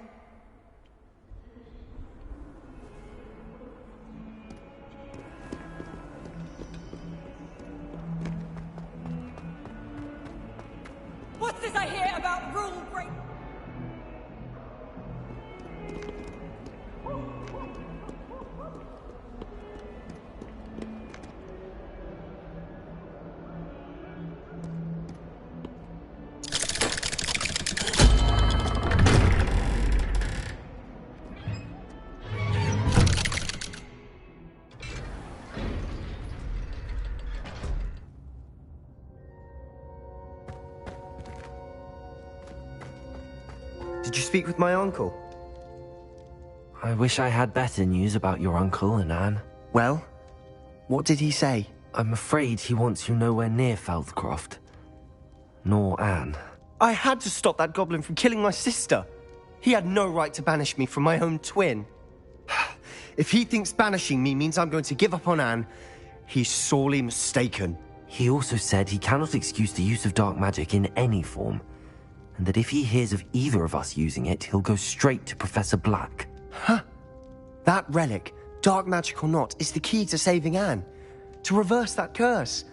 What's this I hear about rule break? Did you speak with my uncle? I wish I had better news about your uncle and Anne. Well, what did he say? I'm afraid he wants you nowhere near Feldcroft. Nor Anne. I had to stop that goblin from killing my sister. He had no right to banish me from my own twin. If he thinks banishing me means I'm going to give up on Anne, he's sorely mistaken. He also said he cannot excuse the use of dark magic in any form, and that if he hears of either of us using it, he'll go straight to Professor Black. Huh? That relic, dark magic or not, is the key to saving Anne. To reverse that curse.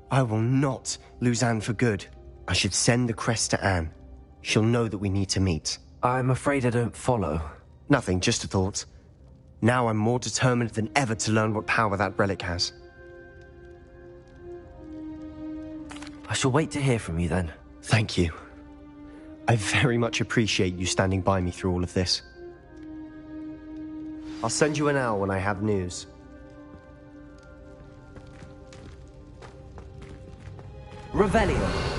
I will not lose Anne for good. I should send the crest to Anne. She'll know that we need to meet. I'm afraid I don't follow. Nothing, just a thought. Now I'm more determined than ever to learn what power that relic has. I shall wait to hear from you then. Thank you. I very much appreciate you standing by me through all of this. I'll send you an owl when I have news. Revelio.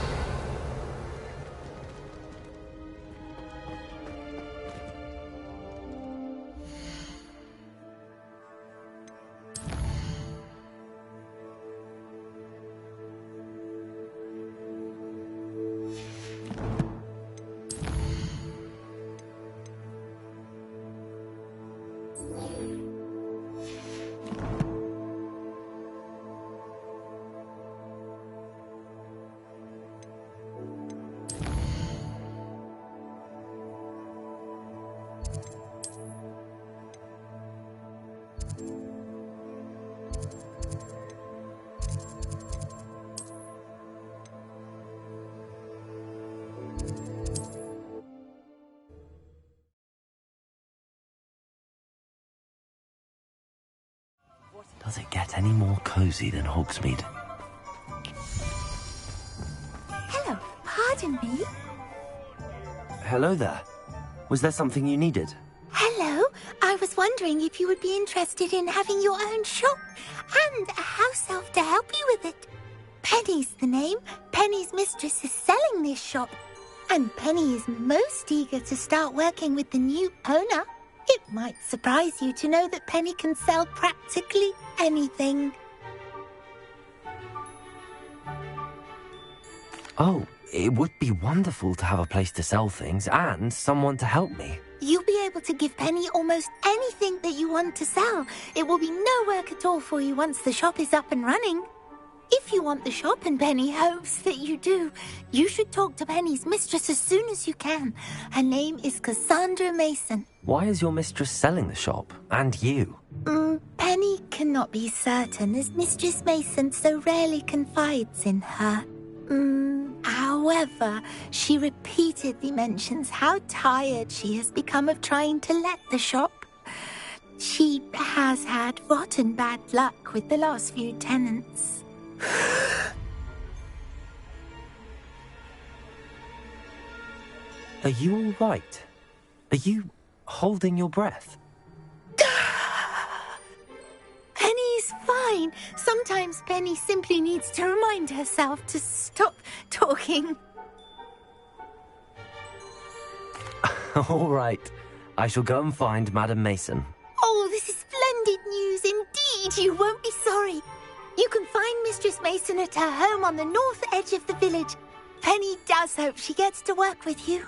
Does it get any more cozy than Hogsmeade? Hello, pardon me? Hello there. Was there something you needed? Hello, I was wondering if you would be interested in having your own shop and a house elf to help you with it. Penny's the name. Penny's mistress is selling this shop, and Penny is most eager to start working with the new owner. It might surprise you to know that Penny can sell practically anything. Oh, it would be wonderful to have a place to sell things and someone to help me. You'll be able to give Penny almost anything that you want to sell. It will be no work at all for you once the shop is up and running. If you want the shop, and Penny hopes that you do, you should talk to Penny's mistress as soon as you can. Her name is Cassandra Mason. Why is your mistress selling the shop? And you? Penny cannot be certain, as Mistress Mason so rarely confides in her. However, she repeatedly mentions how tired she has become of trying to let the shop. She has had rotten bad luck with the last few tenants. Are you all right? Are you holding your breath? Penny's fine. Sometimes Penny simply needs to remind herself to stop talking. All right. I shall go and find Madam Mason. Oh, this is splendid news indeed. You won't be sorry. You can find Mistress Mason at her home on the north edge of the village. Penny does hope she gets to work with you.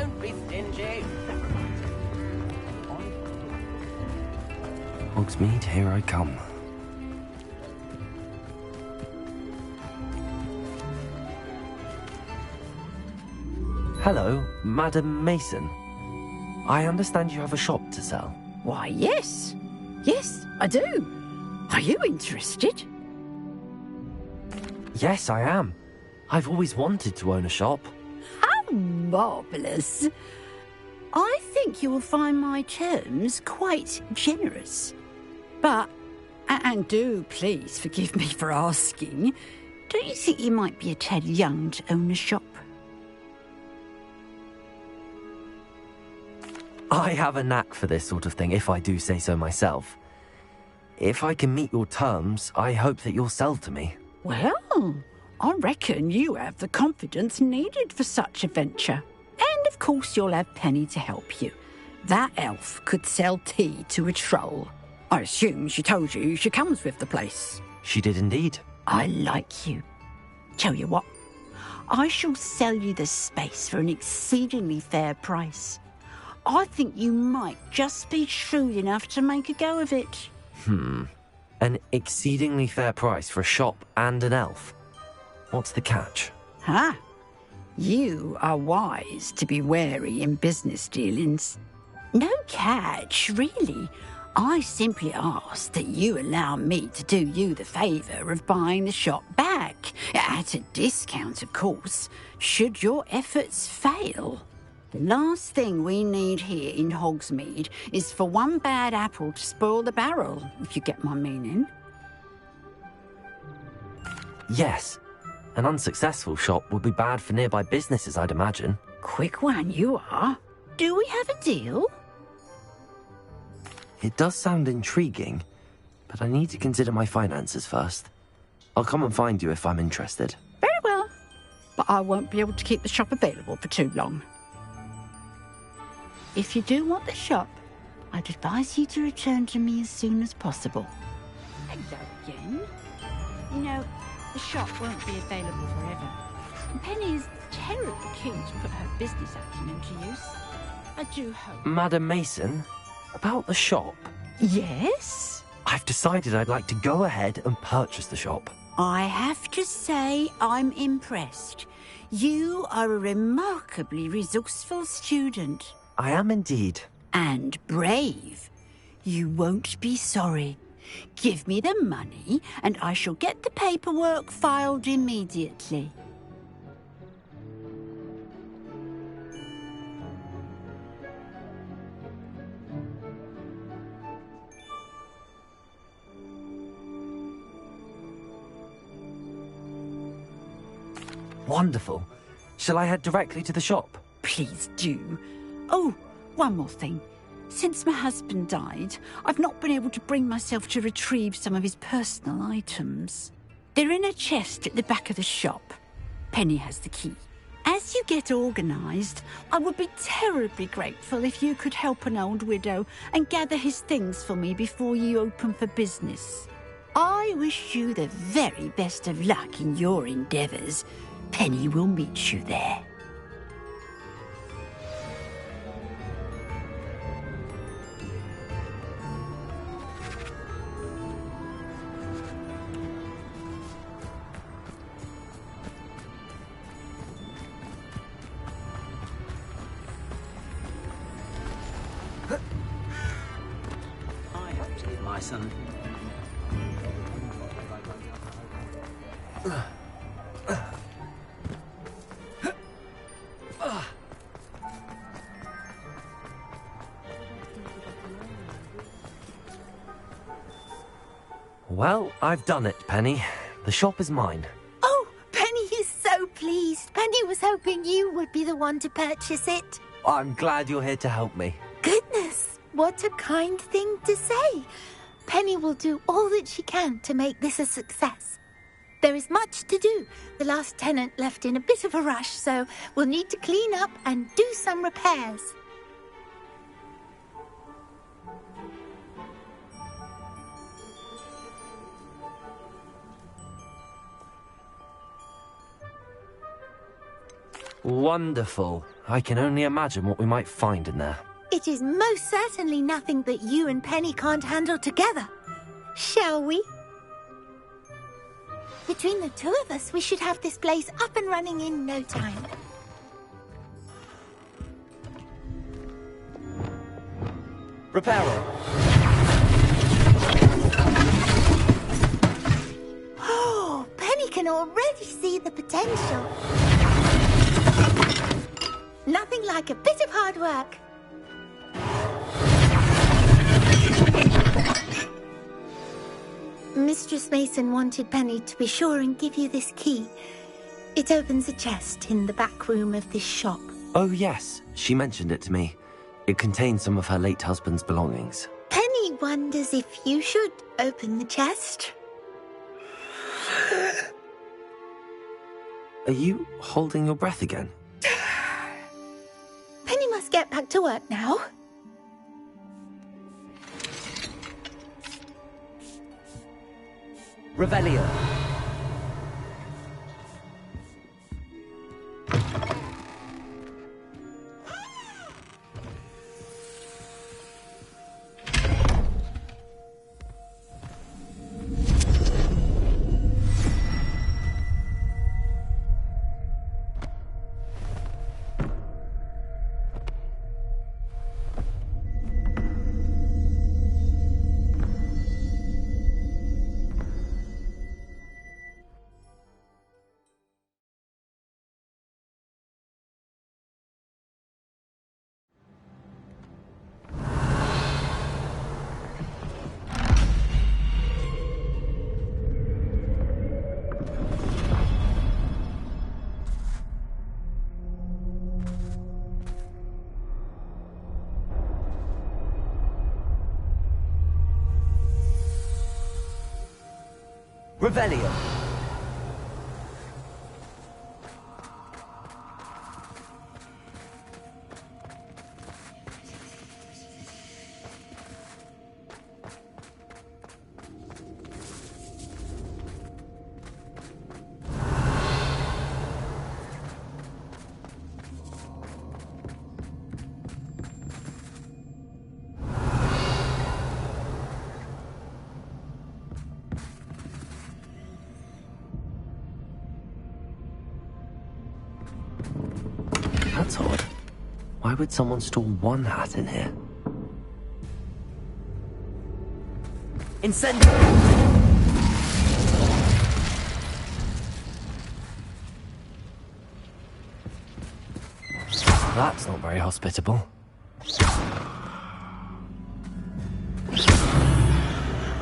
Don't be stingy. Hogsmeade, here I come. Hello, Madam Mason. I understand you have a shop to sell. Why, yes. Yes, I do. Are you interested? Yes, I am. I've always wanted to own a shop. How marvellous. I think you will find my terms quite generous. But, and do please forgive me for asking, don't you think you might be a tad young to own a shop? I have a knack for this sort of thing, if I do say so myself. If I can meet your terms, I hope that you'll sell to me. Well, I reckon you have the confidence needed for such a venture. And of course you'll have Penny to help you. That elf could sell tea to a troll. I assume she told you she comes with the place. She did indeed. I like you. Tell you what, I shall sell you the space for an exceedingly fair price. I think you might just be shrewd enough to make a go of it. An exceedingly fair price for a shop and an elf. What's the catch? Ah, you are wise to be wary in business dealings. No catch, really. I simply ask that you allow me to do you the favour of buying the shop back, at a discount, of course, should your efforts fail. The last thing we need here in Hogsmeade is for one bad apple to spoil the barrel, if you get my meaning. Yes. An unsuccessful shop would be bad for nearby businesses, I'd imagine. Quick one, you are. Do we have a deal? It does sound intriguing, but I need to consider my finances first. I'll come and find you if I'm interested. Very well. But I won't be able to keep the shop available for too long. If you do want the shop, I'd advise you to return to me as soon as possible. Hello again. You know, the shop won't be available forever. And Penny is terribly keen to put her business acumen to use. I do hope... Madam Mason, about the shop? Yes? I've decided I'd like to go ahead and purchase the shop. I have to say I'm impressed. You are a remarkably resourceful student. I am indeed. And brave. You won't be sorry. Give me the money, and I shall get the paperwork filed immediately. Wonderful. Shall I head directly to the shop? Please do. Oh, one more thing. Since my husband died, I've not been able to bring myself to retrieve some of his personal items. They're in a chest at the back of the shop. Penny has the key. As you get organised, I would be terribly grateful if you could help an old widow and gather his things for me before you open for business. I wish you the very best of luck in your endeavours. Penny will meet you there. My son. Well, I've done it, Penny. The shop is mine. Oh, Penny is so pleased. Penny was hoping you would be the one to purchase it. I'm glad you're here to help me. Goodness, what a kind thing to say. Penny will do all that she can to make this a success. There is much to do. The last tenant left in a bit of a rush, so we'll need to clean up and do some repairs. Wonderful. I can only imagine what we might find in there. It is most certainly nothing that you and Penny can't handle together. Shall we? Between the two of us, we should have this place up and running in no time. Reparo. Oh, Penny can already see the potential. Nothing like a bit of hard work. Mistress Mason wanted Penny to be sure and give you this key. It opens a chest in the back room of this shop. Oh yes, she mentioned it to me. It contains some of her late husband's belongings. Penny wonders if you should open the chest. Are you holding your breath again? Penny must get back to work now. Revelio. Revelio. That's odd. Why would someone store one hat in here? Incendio! That's not very hospitable.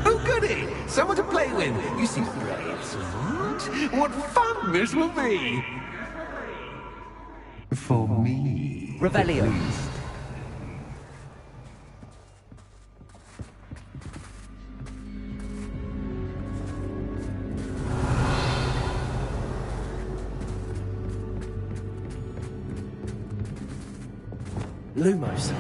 Oh, goody! Someone to play with. You seem brave, Sword. What fun this will be! For me. Revelio. Lumos.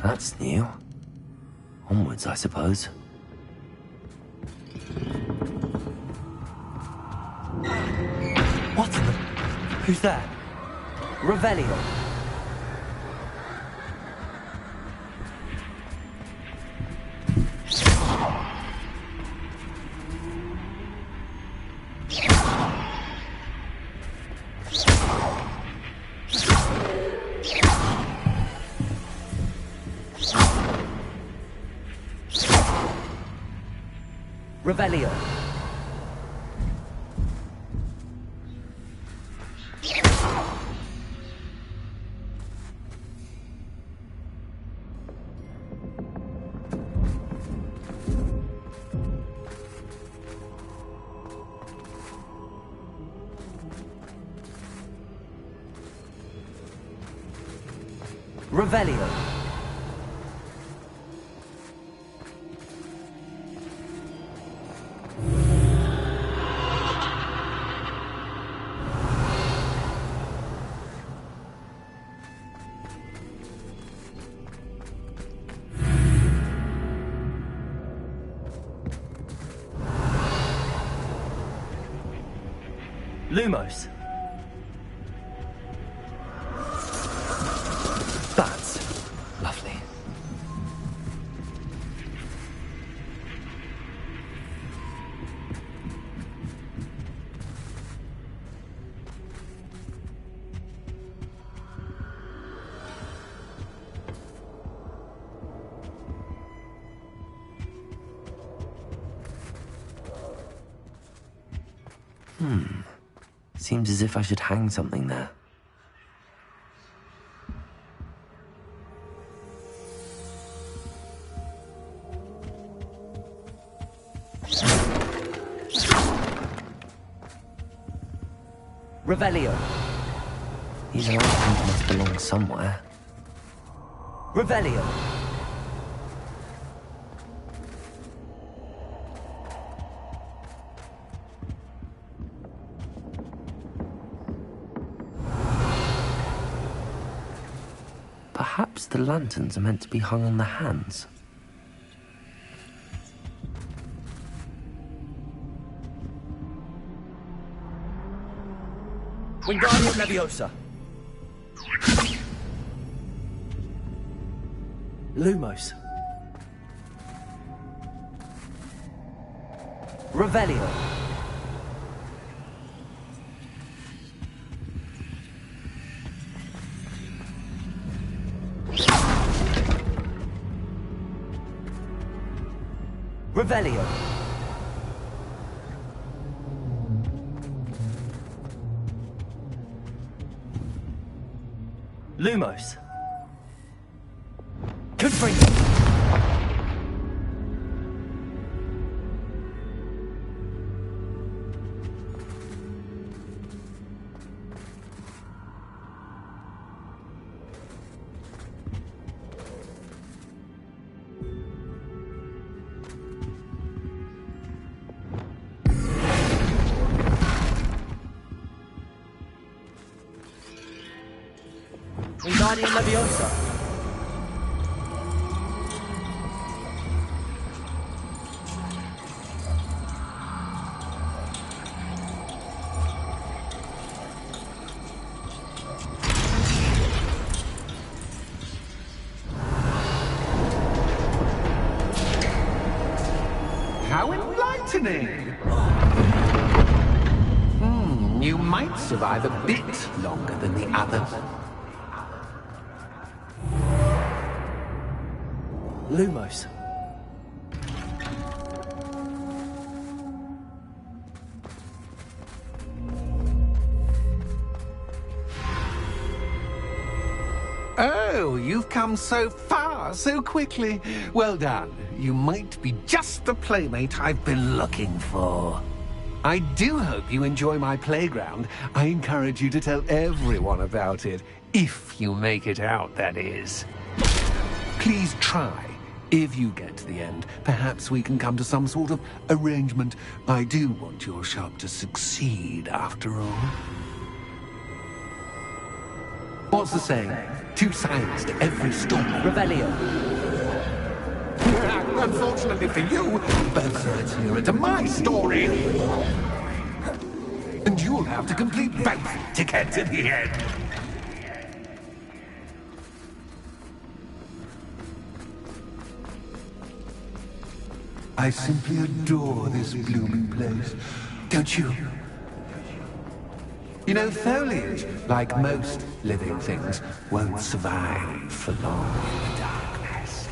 That's new. Onwards, I suppose. What the? Who's there? Revelio. Revelio. Revelio. Lumos. That's lovely. Seems as if I should hang something there. Revelio. These items must belong somewhere. Revelio. Perhaps the lanterns are meant to be hung on the hands. Wingardium Leviosa. Lumos. Revelio. Revelio. Lumos. Confringo. Wingardium Leviosa. How enlightening! You might survive a bit longer than the others. Lumos. Oh, you've come so far, so quickly. Well done. You might be just the playmate I've been looking for. I do hope you enjoy my playground. I encourage you to tell everyone about it. If you make it out, that is. Please try. If you get to the end, perhaps we can come to some sort of arrangement. I do want your shop to succeed, after all. What's the saying? Two sides to every story. Revelio. Unfortunately for you, both sides are into my story. And you'll have to complete both to get to the end. I simply adore this blooming place, don't you? You know, foliage, like most living things, won't survive for long in the darkness.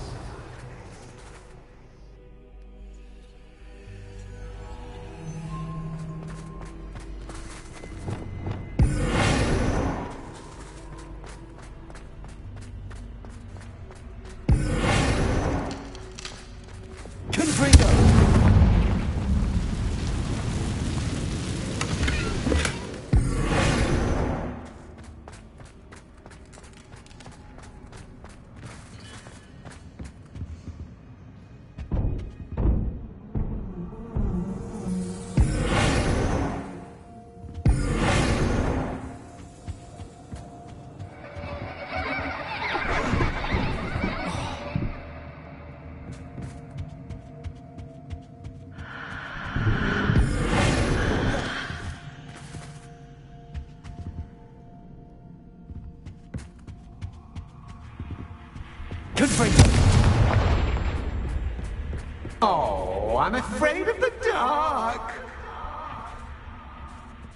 afraid of the dark.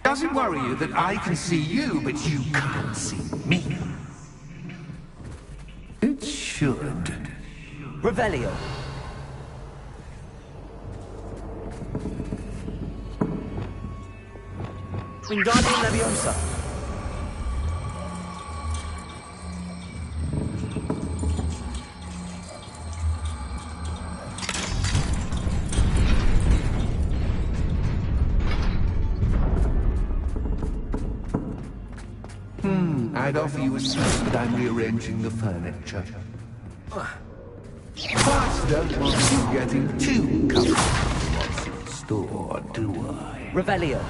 Doesn't worry you that I can see you, but you can't see me. It should. Revelio. Wingardium Leviosa. I'd offer you a seat, but I'm rearranging the furniture. But don't want you getting too comfortable what's in store, do I? Revelio.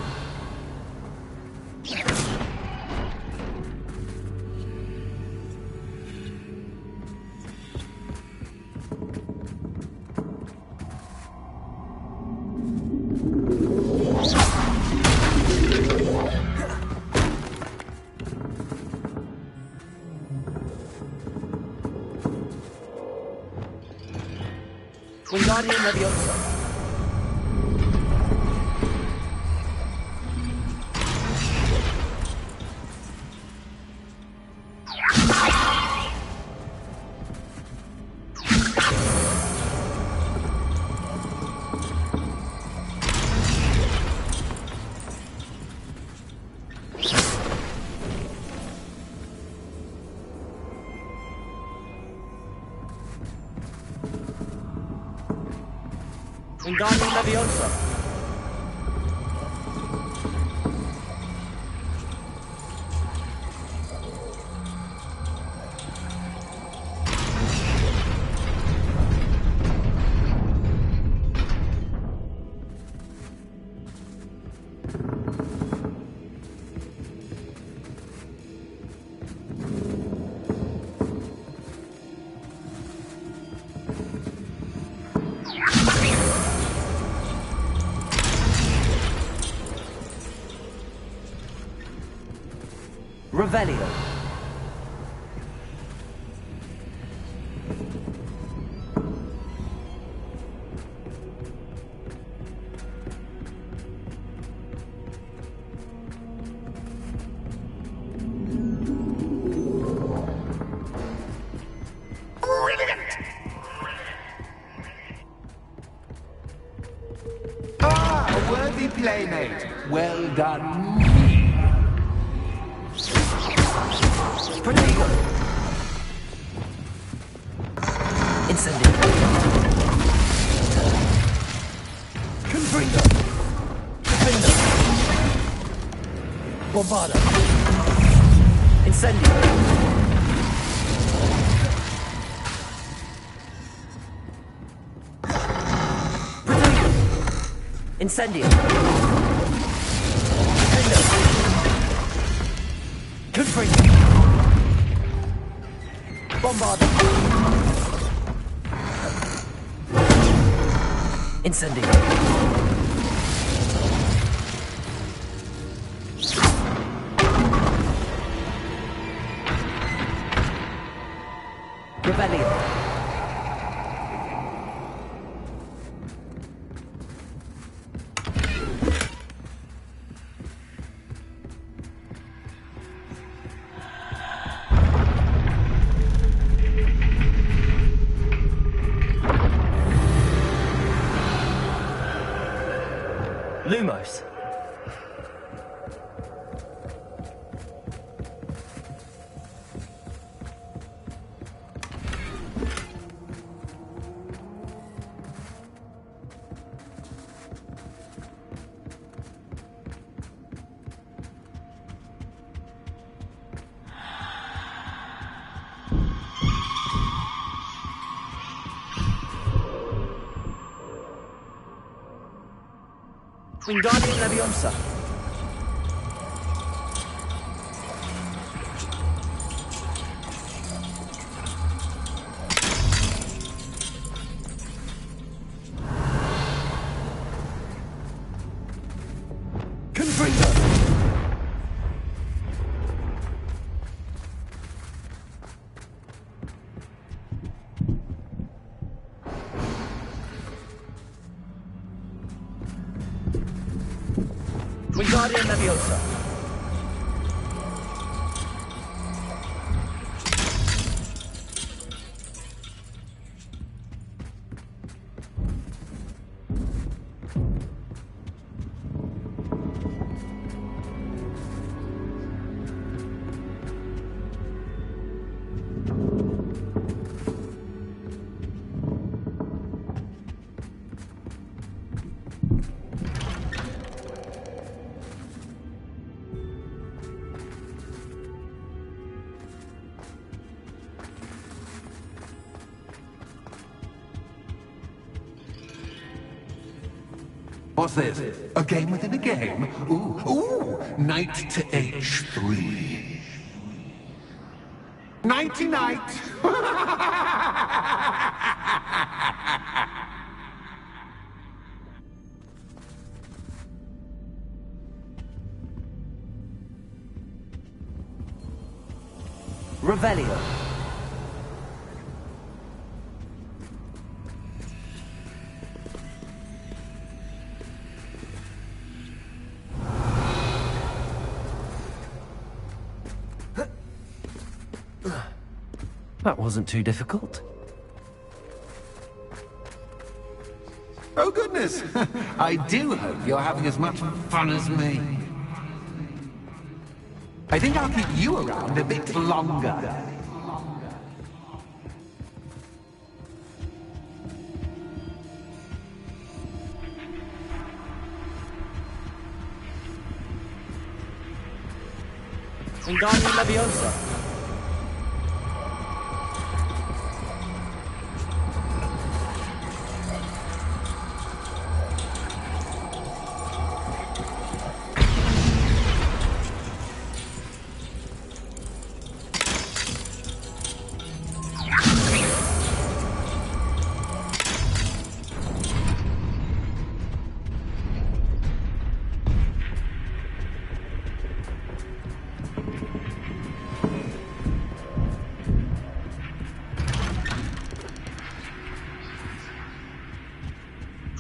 Wingardium Leviosa. Wingardium Leviosa. Revelio. Ah, a worthy playmate. Well done. Prodigo. Incendio. Confringo. Confringo. Bombarda. Incendio. Prodigo. Incendio. Confringo. Bombarda. Incendio. Revelio. Lumos. Wingardium Leviosa. Confringo. Wingardium Leviosa. What's this? A game within a game? Ooh, knight to h3. Nighty-night! Revelio. That wasn't too difficult. Oh, goodness! I do hope you're having as much fun as me. I think I'll keep you around a bit longer. Wingardium Leviosa.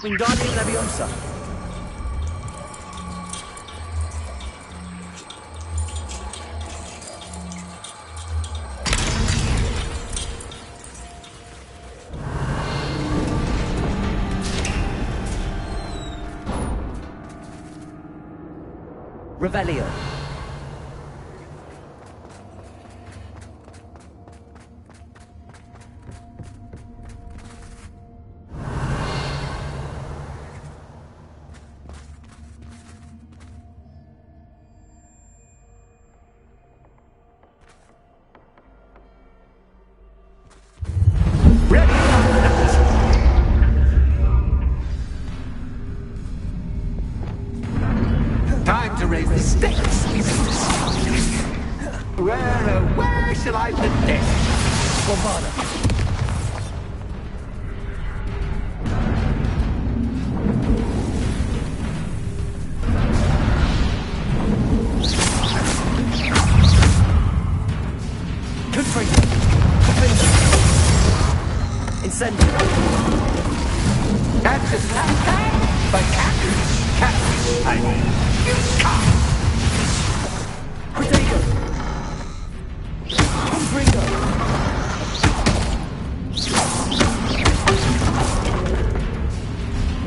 Wingardium Leviosa. Revelio. Time to raise the stakes. Where shall I put this? Bombarda. Confringo. Incendio. That's just but I mean, you can't. Protego. Confringo.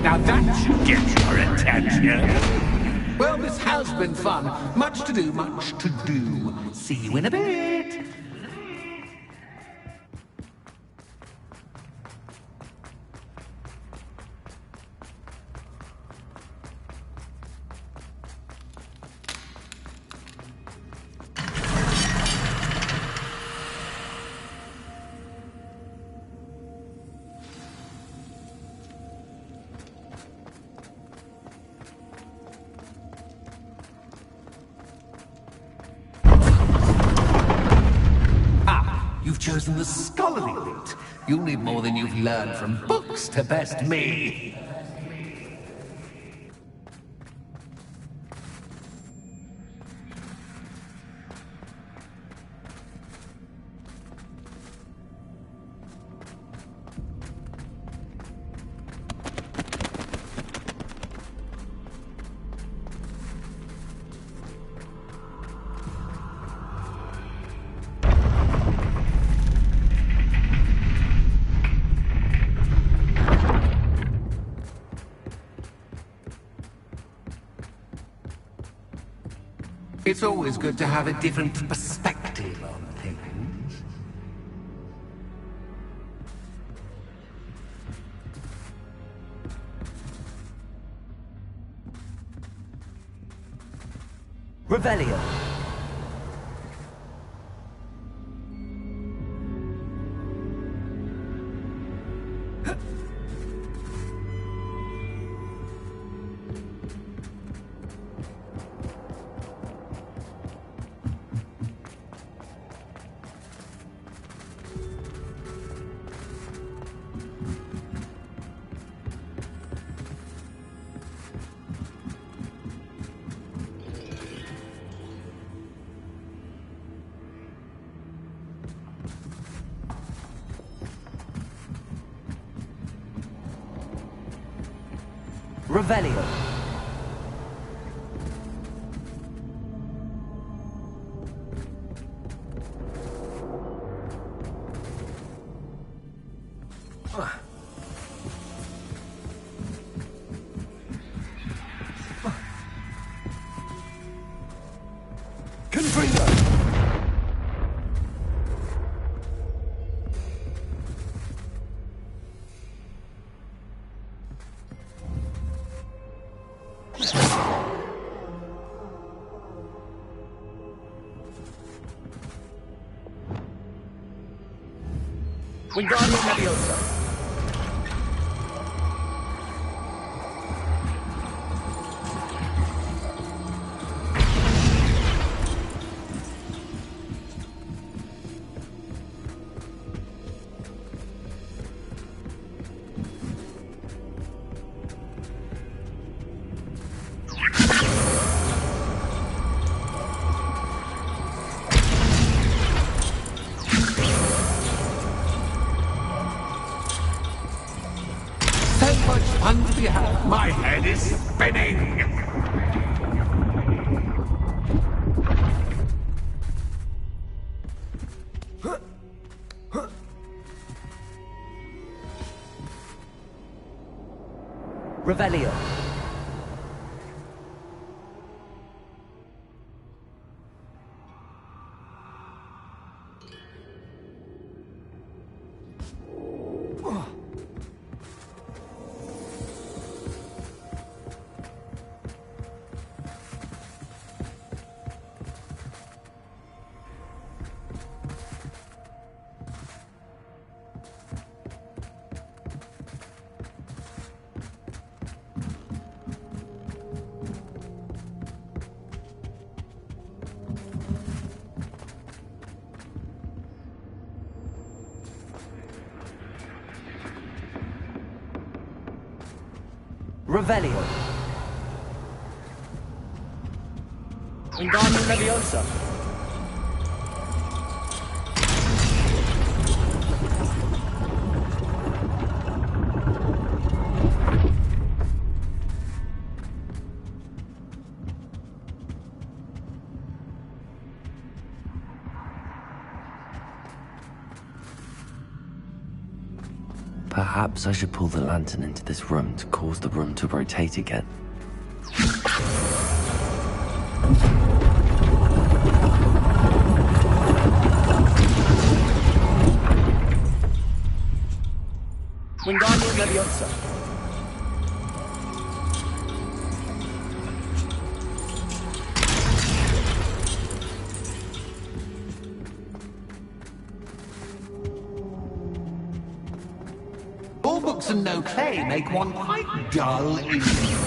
Now that should get your attention. Well, this has been fun. Much to do, much to do. See you in a bit. You've chosen the scholarly route. You'll need more than you've learned from books to best me. It's always good to have a different perspective on things. Revelio. Revelio. Confringo. Wingardium Leviosa. Fun to be had. My head is spinning. Revelio. Revelio. Wingardium Leviosa. Perhaps I should pull the lantern into this room to cause the room to rotate again. Wingardium Leviosa. All books and no clay make one quite dull indeed.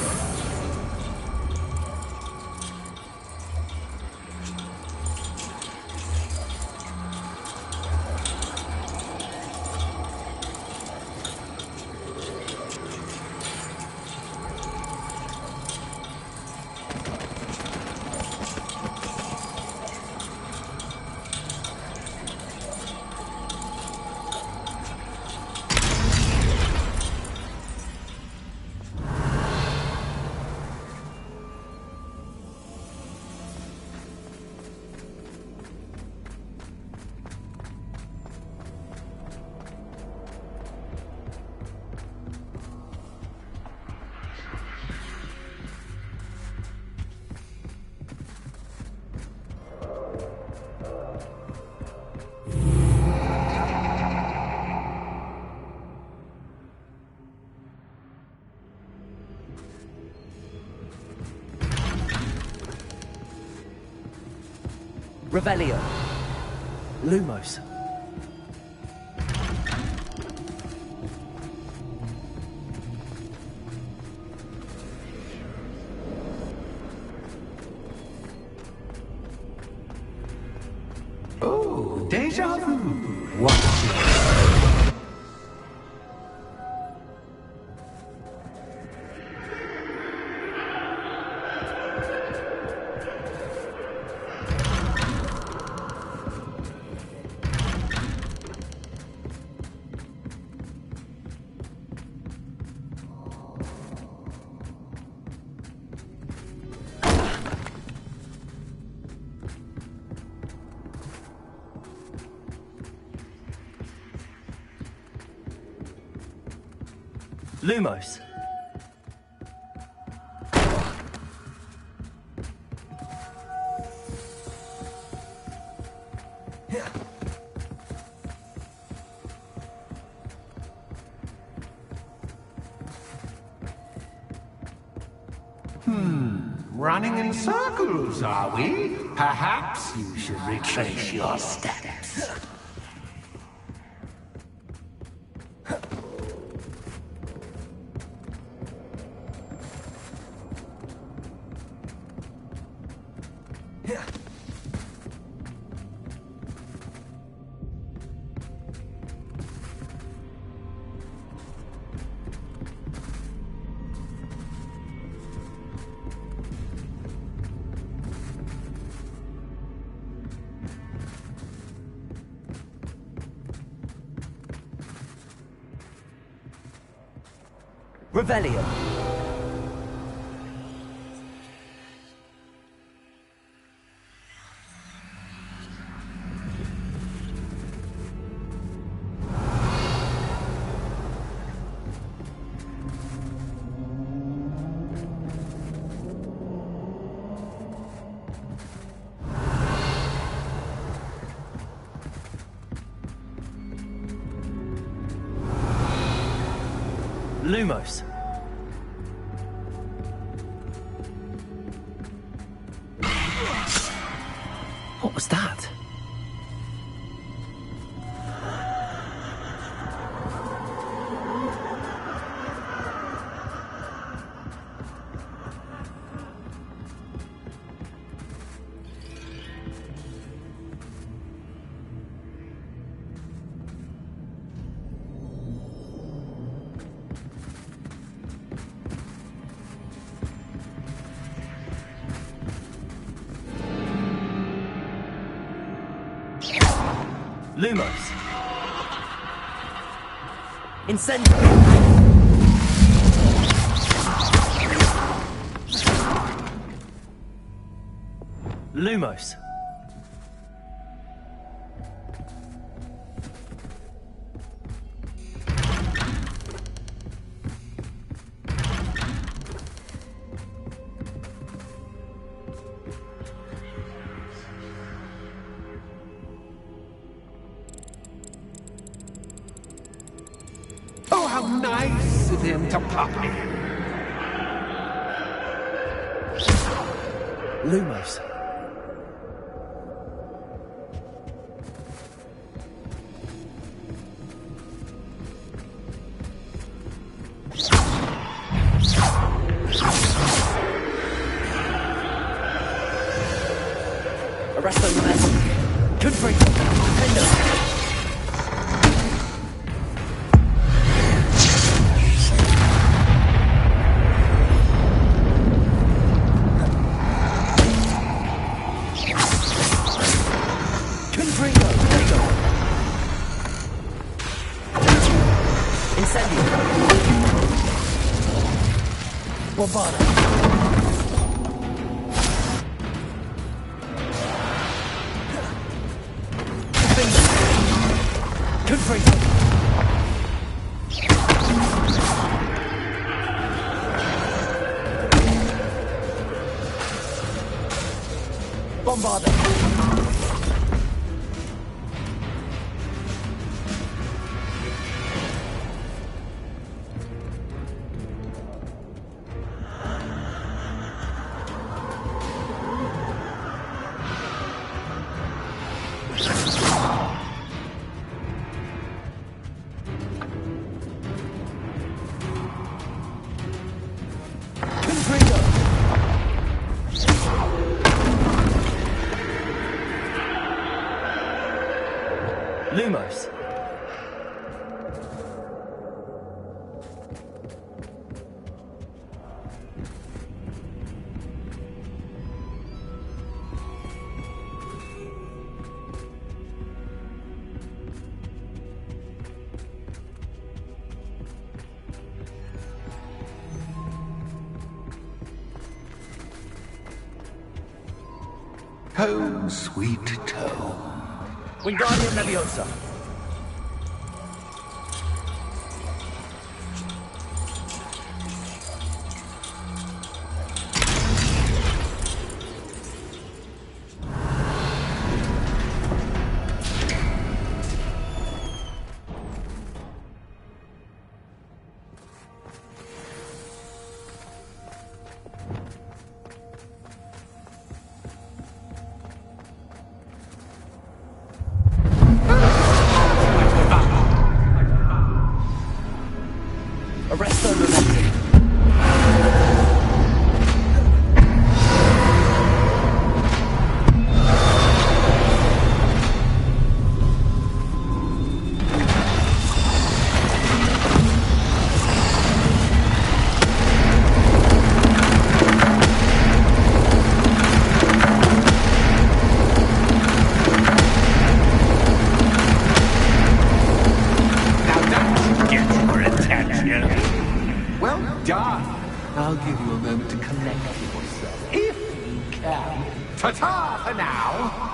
Revelio. Lumos. Oh, deja vu. Lumos. Running in circles, are we? Perhaps you should retrace your steps. Revelio. Lumos. What was that? Lumos. Incendio. Lumos. Oh, how nice of him to pop in. Lumos. Arresto Lumos. Confront. Defender. Bombarda. Confringo. Bombarda. Lumos. Home, sweet home. Wingardium Leviosa. Arresto Momentum. Well done. I'll give you a moment to connect with yourself, if you can. Ta-ta for now.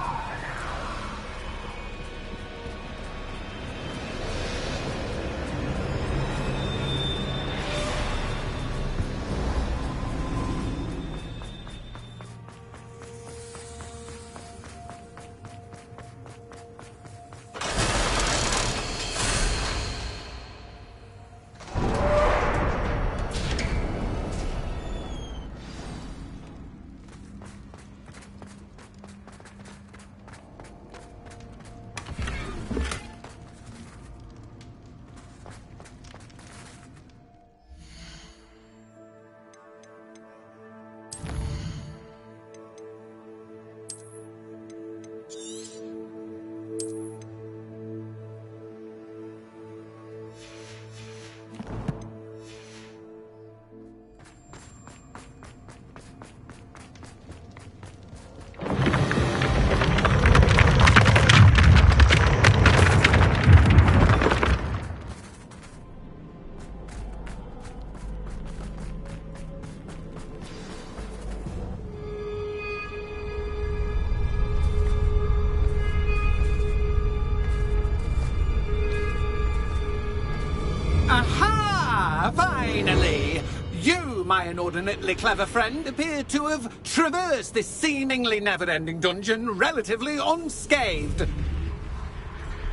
Aha! Finally! You, my inordinately clever friend, appear to have traversed this seemingly never-ending dungeon relatively unscathed.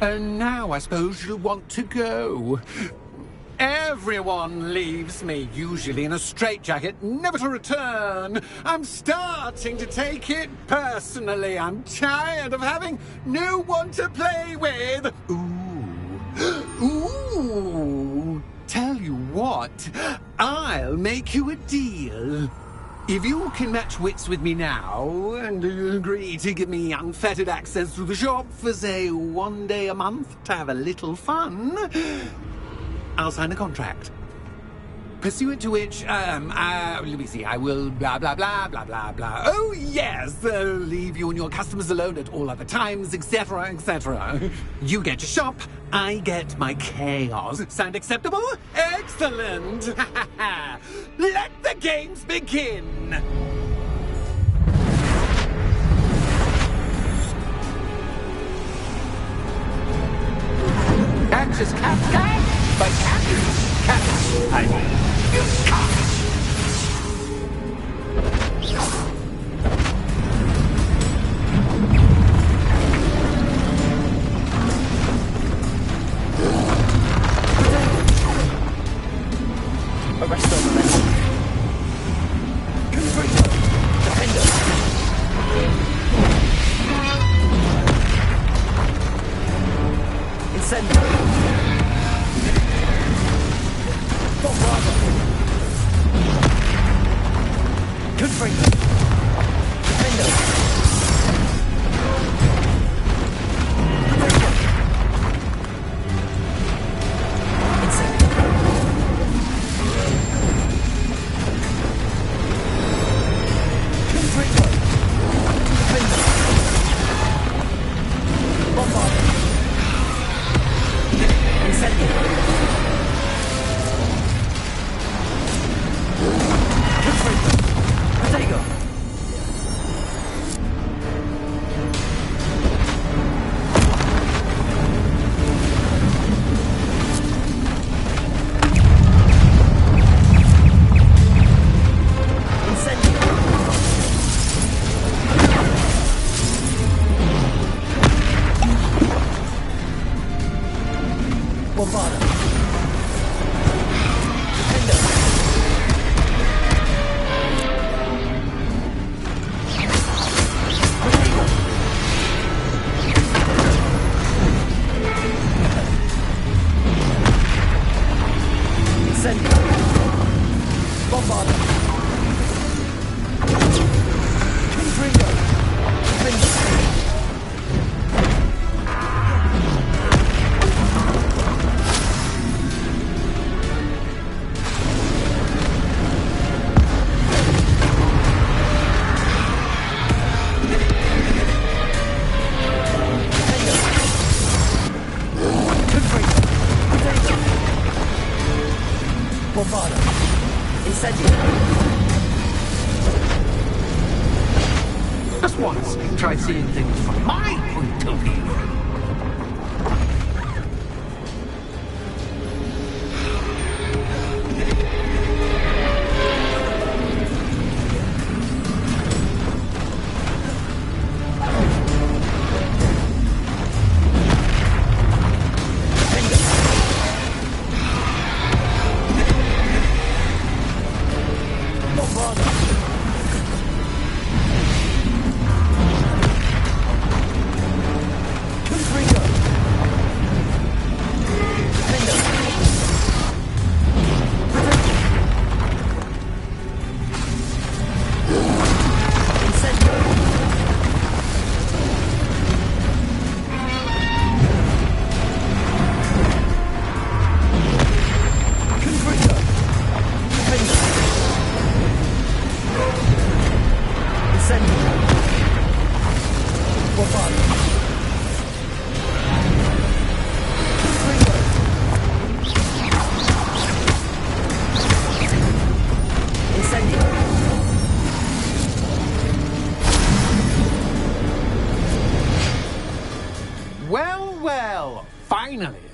And now I suppose you want to go. Everyone leaves me, usually in a straitjacket, never to return. I'm starting to take it personally. I'm tired of having no one to play with. Ooh. Tell you what, I'll make you a deal. If you can match wits with me now, and agree to give me unfettered access to the shop for, say, 1 day a month to have a little fun, I'll sign a contract. Pursuant to which, let me see, I will blah, blah, blah, blah, blah, blah. Oh, yes, leave you and your customers alone at all other times, etc., etc. You get your shop, I get my chaos. Sound acceptable? Excellent! Let the games begin! Anxious cat guy? By cat? I mean, you cat! Arresto Momentum. Converter. Defender. Incendio. Bombardo. Converter. Defender. Just once, try seeing things from my point of view.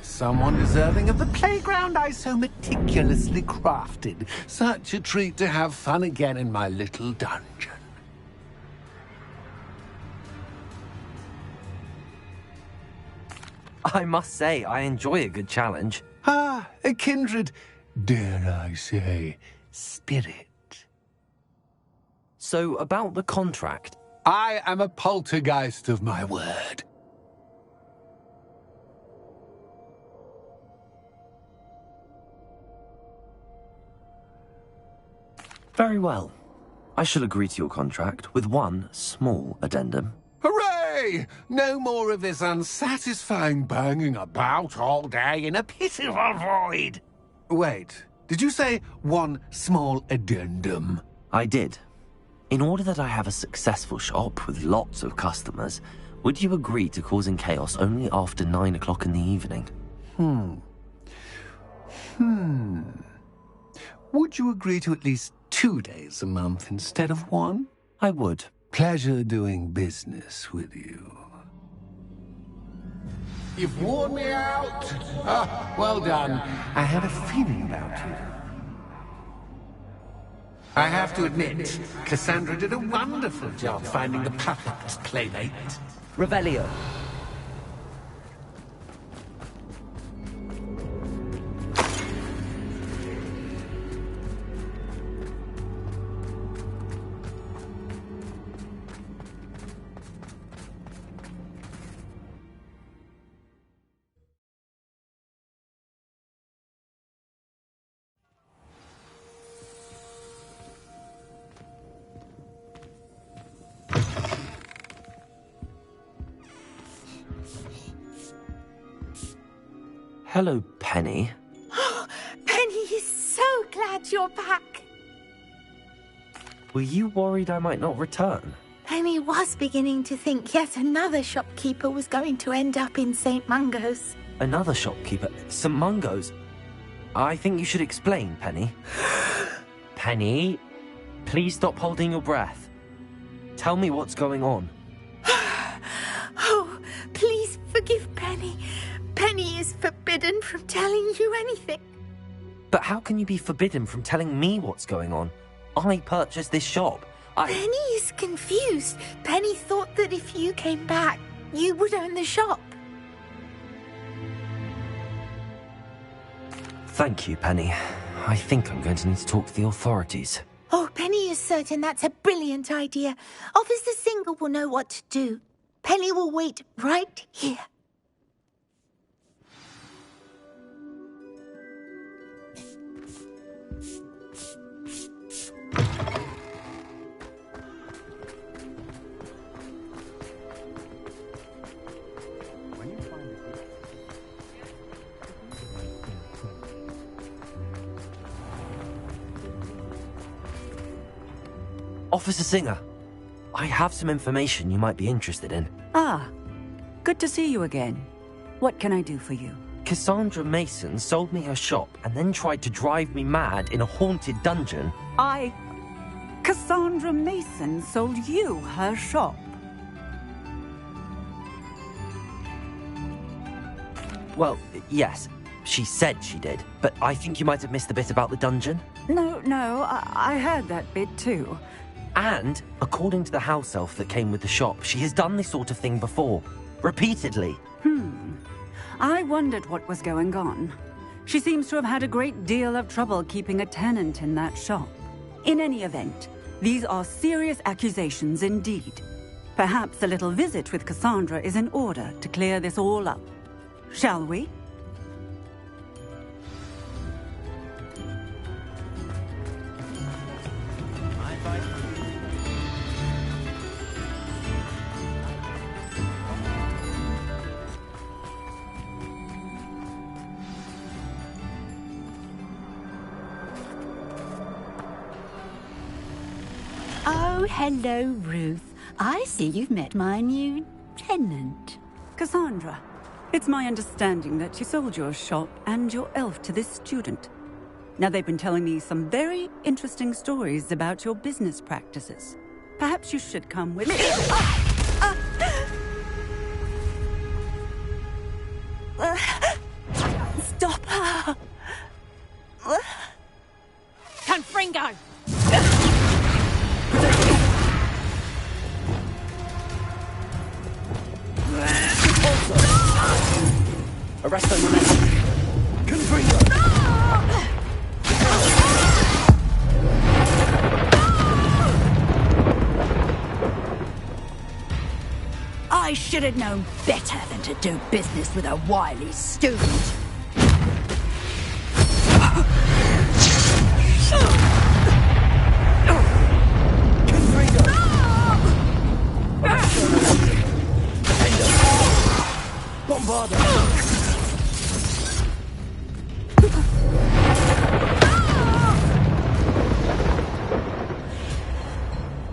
Someone deserving of the playground I so meticulously crafted. Such a treat to have fun again in my little dungeon. I must say, I enjoy a good challenge. Ah, a kindred, dare I say, spirit. So, about the contract. I am a poltergeist of my word. Very well. I shall agree to your contract with one small addendum. Hooray! No more of this unsatisfying banging about all day in a pitiful void. Wait, did you say one small addendum? I did. In order that I have a successful shop with lots of customers, would you agree to causing chaos only after 9 o'clock in the evening? Would you agree to at least 2 days a month instead of 1? I would. Pleasure doing business with you. You've worn me out. Ah, well done. I had a feeling about you. I have to admit, Cassandra did a wonderful job finding the perfect playmate. Revelio. Hello, Penny. Penny is so glad you're back. Were you worried I might not return? Penny was beginning to think yet another shopkeeper was going to end up in St. Mungo's. Another shopkeeper? St. Mungo's? I think you should explain, Penny. Penny, please stop holding your breath. Tell me what's going on. Oh, please forgive Penny. Penny is forbidden from telling you anything. But how can you be forbidden from telling me what's going on? I purchased this shop. Penny is confused. Penny thought that if you came back, you would own the shop. Thank you, Penny. I think I'm going to need to talk to the authorities. Oh, Penny is certain that's a brilliant idea. Officer Single will know what to do. Penny will wait right here. Officer Singer, I have some information you might be interested in. Ah, good to see you again. What can I do for you? Cassandra Mason sold me her shop and then tried to drive me mad in a haunted dungeon. Cassandra Mason sold you her shop. Well, yes, she said she did, but I think you might have missed the bit about the dungeon. No, I heard that bit too. And, according to the house elf that came with the shop, she has done this sort of thing before. Repeatedly. I wondered what was going on. She seems to have had a great deal of trouble keeping a tenant in that shop. In any event, these are serious accusations indeed. Perhaps a little visit with Cassandra is in order to clear this all up. Shall we? Oh, hello, Ruth. I see you've met my new tenant. Cassandra, it's my understanding that you sold your shop and your elf to this student. Now, they've been telling me some very interesting stories about your business practices. Perhaps you should come with me. Stop her! Confringo! Arrest them, Confringo! I should have known better than to do business with a wily student.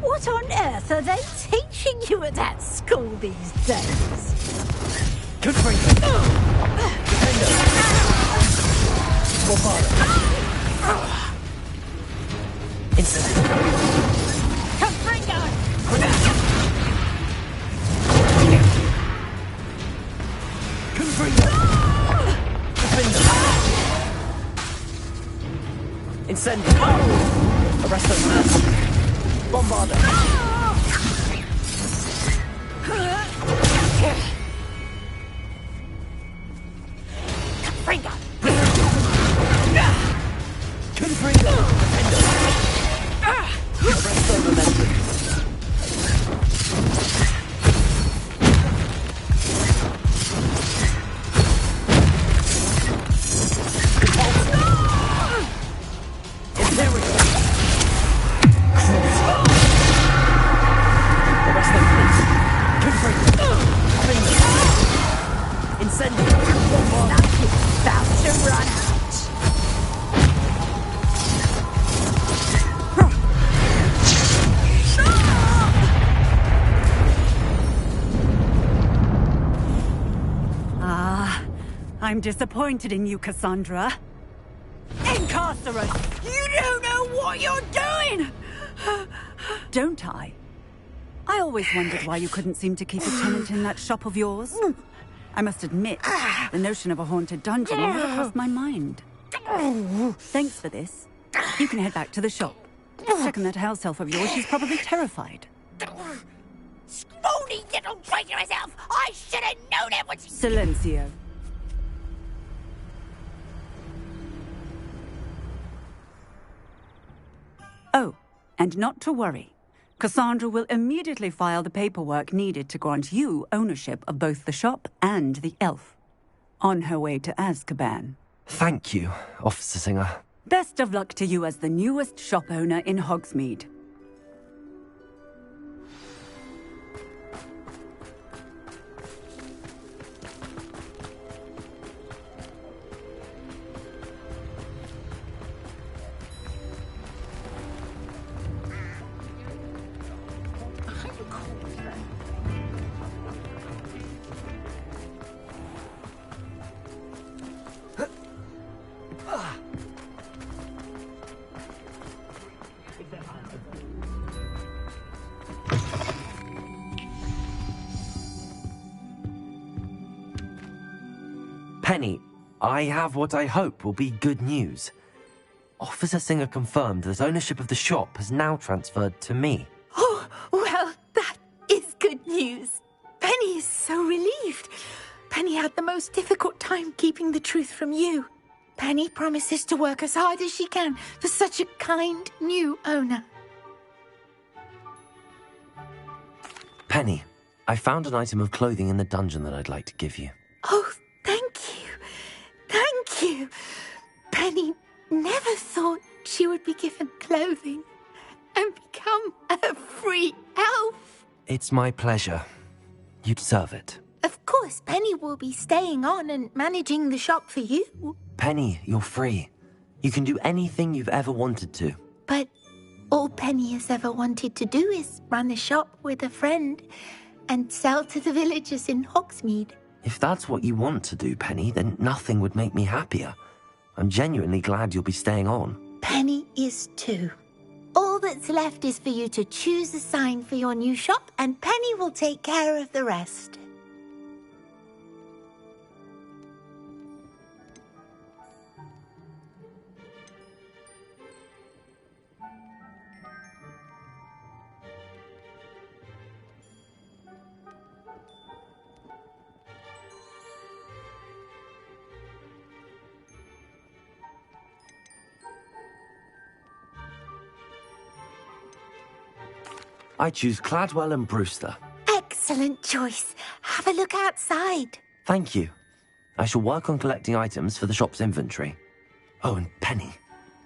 What on earth are they teaching you at that school these days? Incendio! Arrest those men! Bombarder! Confringo! Confringo! Arrest those momentum! I'm disappointed in you, Cassandra. Incarcerate! You don't know what you're doing! Don't I? I always wondered why you couldn't seem to keep a tenant in that shop of yours. I must admit, the notion of a haunted dungeon never crossed my mind. Thanks for this. You can head back to the shop. Check on that house elf of yours, she's probably terrified. Scrawny little traitor herself! I should have known it was... Silencio. Oh, and not to worry. Cassandra will immediately file the paperwork needed to grant you ownership of both the shop and the elf. On her way to Azkaban. Thank you, Officer Singer. Best of luck to you as the newest shop owner in Hogsmeade. Penny, I have what I hope will be good news. Officer Singer confirmed that ownership of the shop has now transferred to me. Oh, well, that is good news. Penny is so relieved. Penny had the most difficult time keeping the truth from you. Penny promises to work as hard as she can for such a kind new owner. Penny, I found an item of clothing in the dungeon that I'd like to give you. Oh, thank you. Thank you. Penny never thought she would be given clothing and become a free elf. It's my pleasure. You deserve it. Of course, Penny will be staying on and managing the shop for you. Penny, you're free. You can do anything you've ever wanted to. But all Penny has ever wanted to do is run a shop with a friend and sell to the villagers in Hogsmeade. If that's what you want to do, Penny, then nothing would make me happier. I'm genuinely glad you'll be staying on. Penny is too. All that's left is for you to choose a sign for your new shop, and Penny will take care of the rest. I choose Cladwell and Brewster. Excellent choice. Have a look outside. Thank you. I shall work on collecting items for the shop's inventory. Oh, and Penny,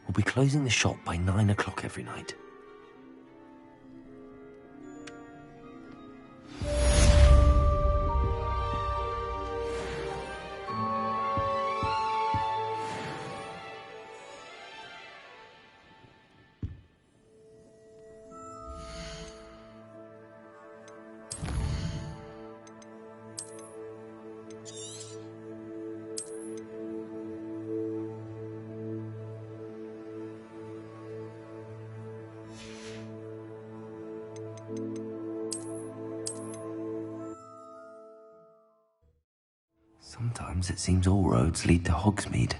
we'll be closing the shop by 9 o'clock every night. Sometimes it seems all roads lead to Hogsmeade.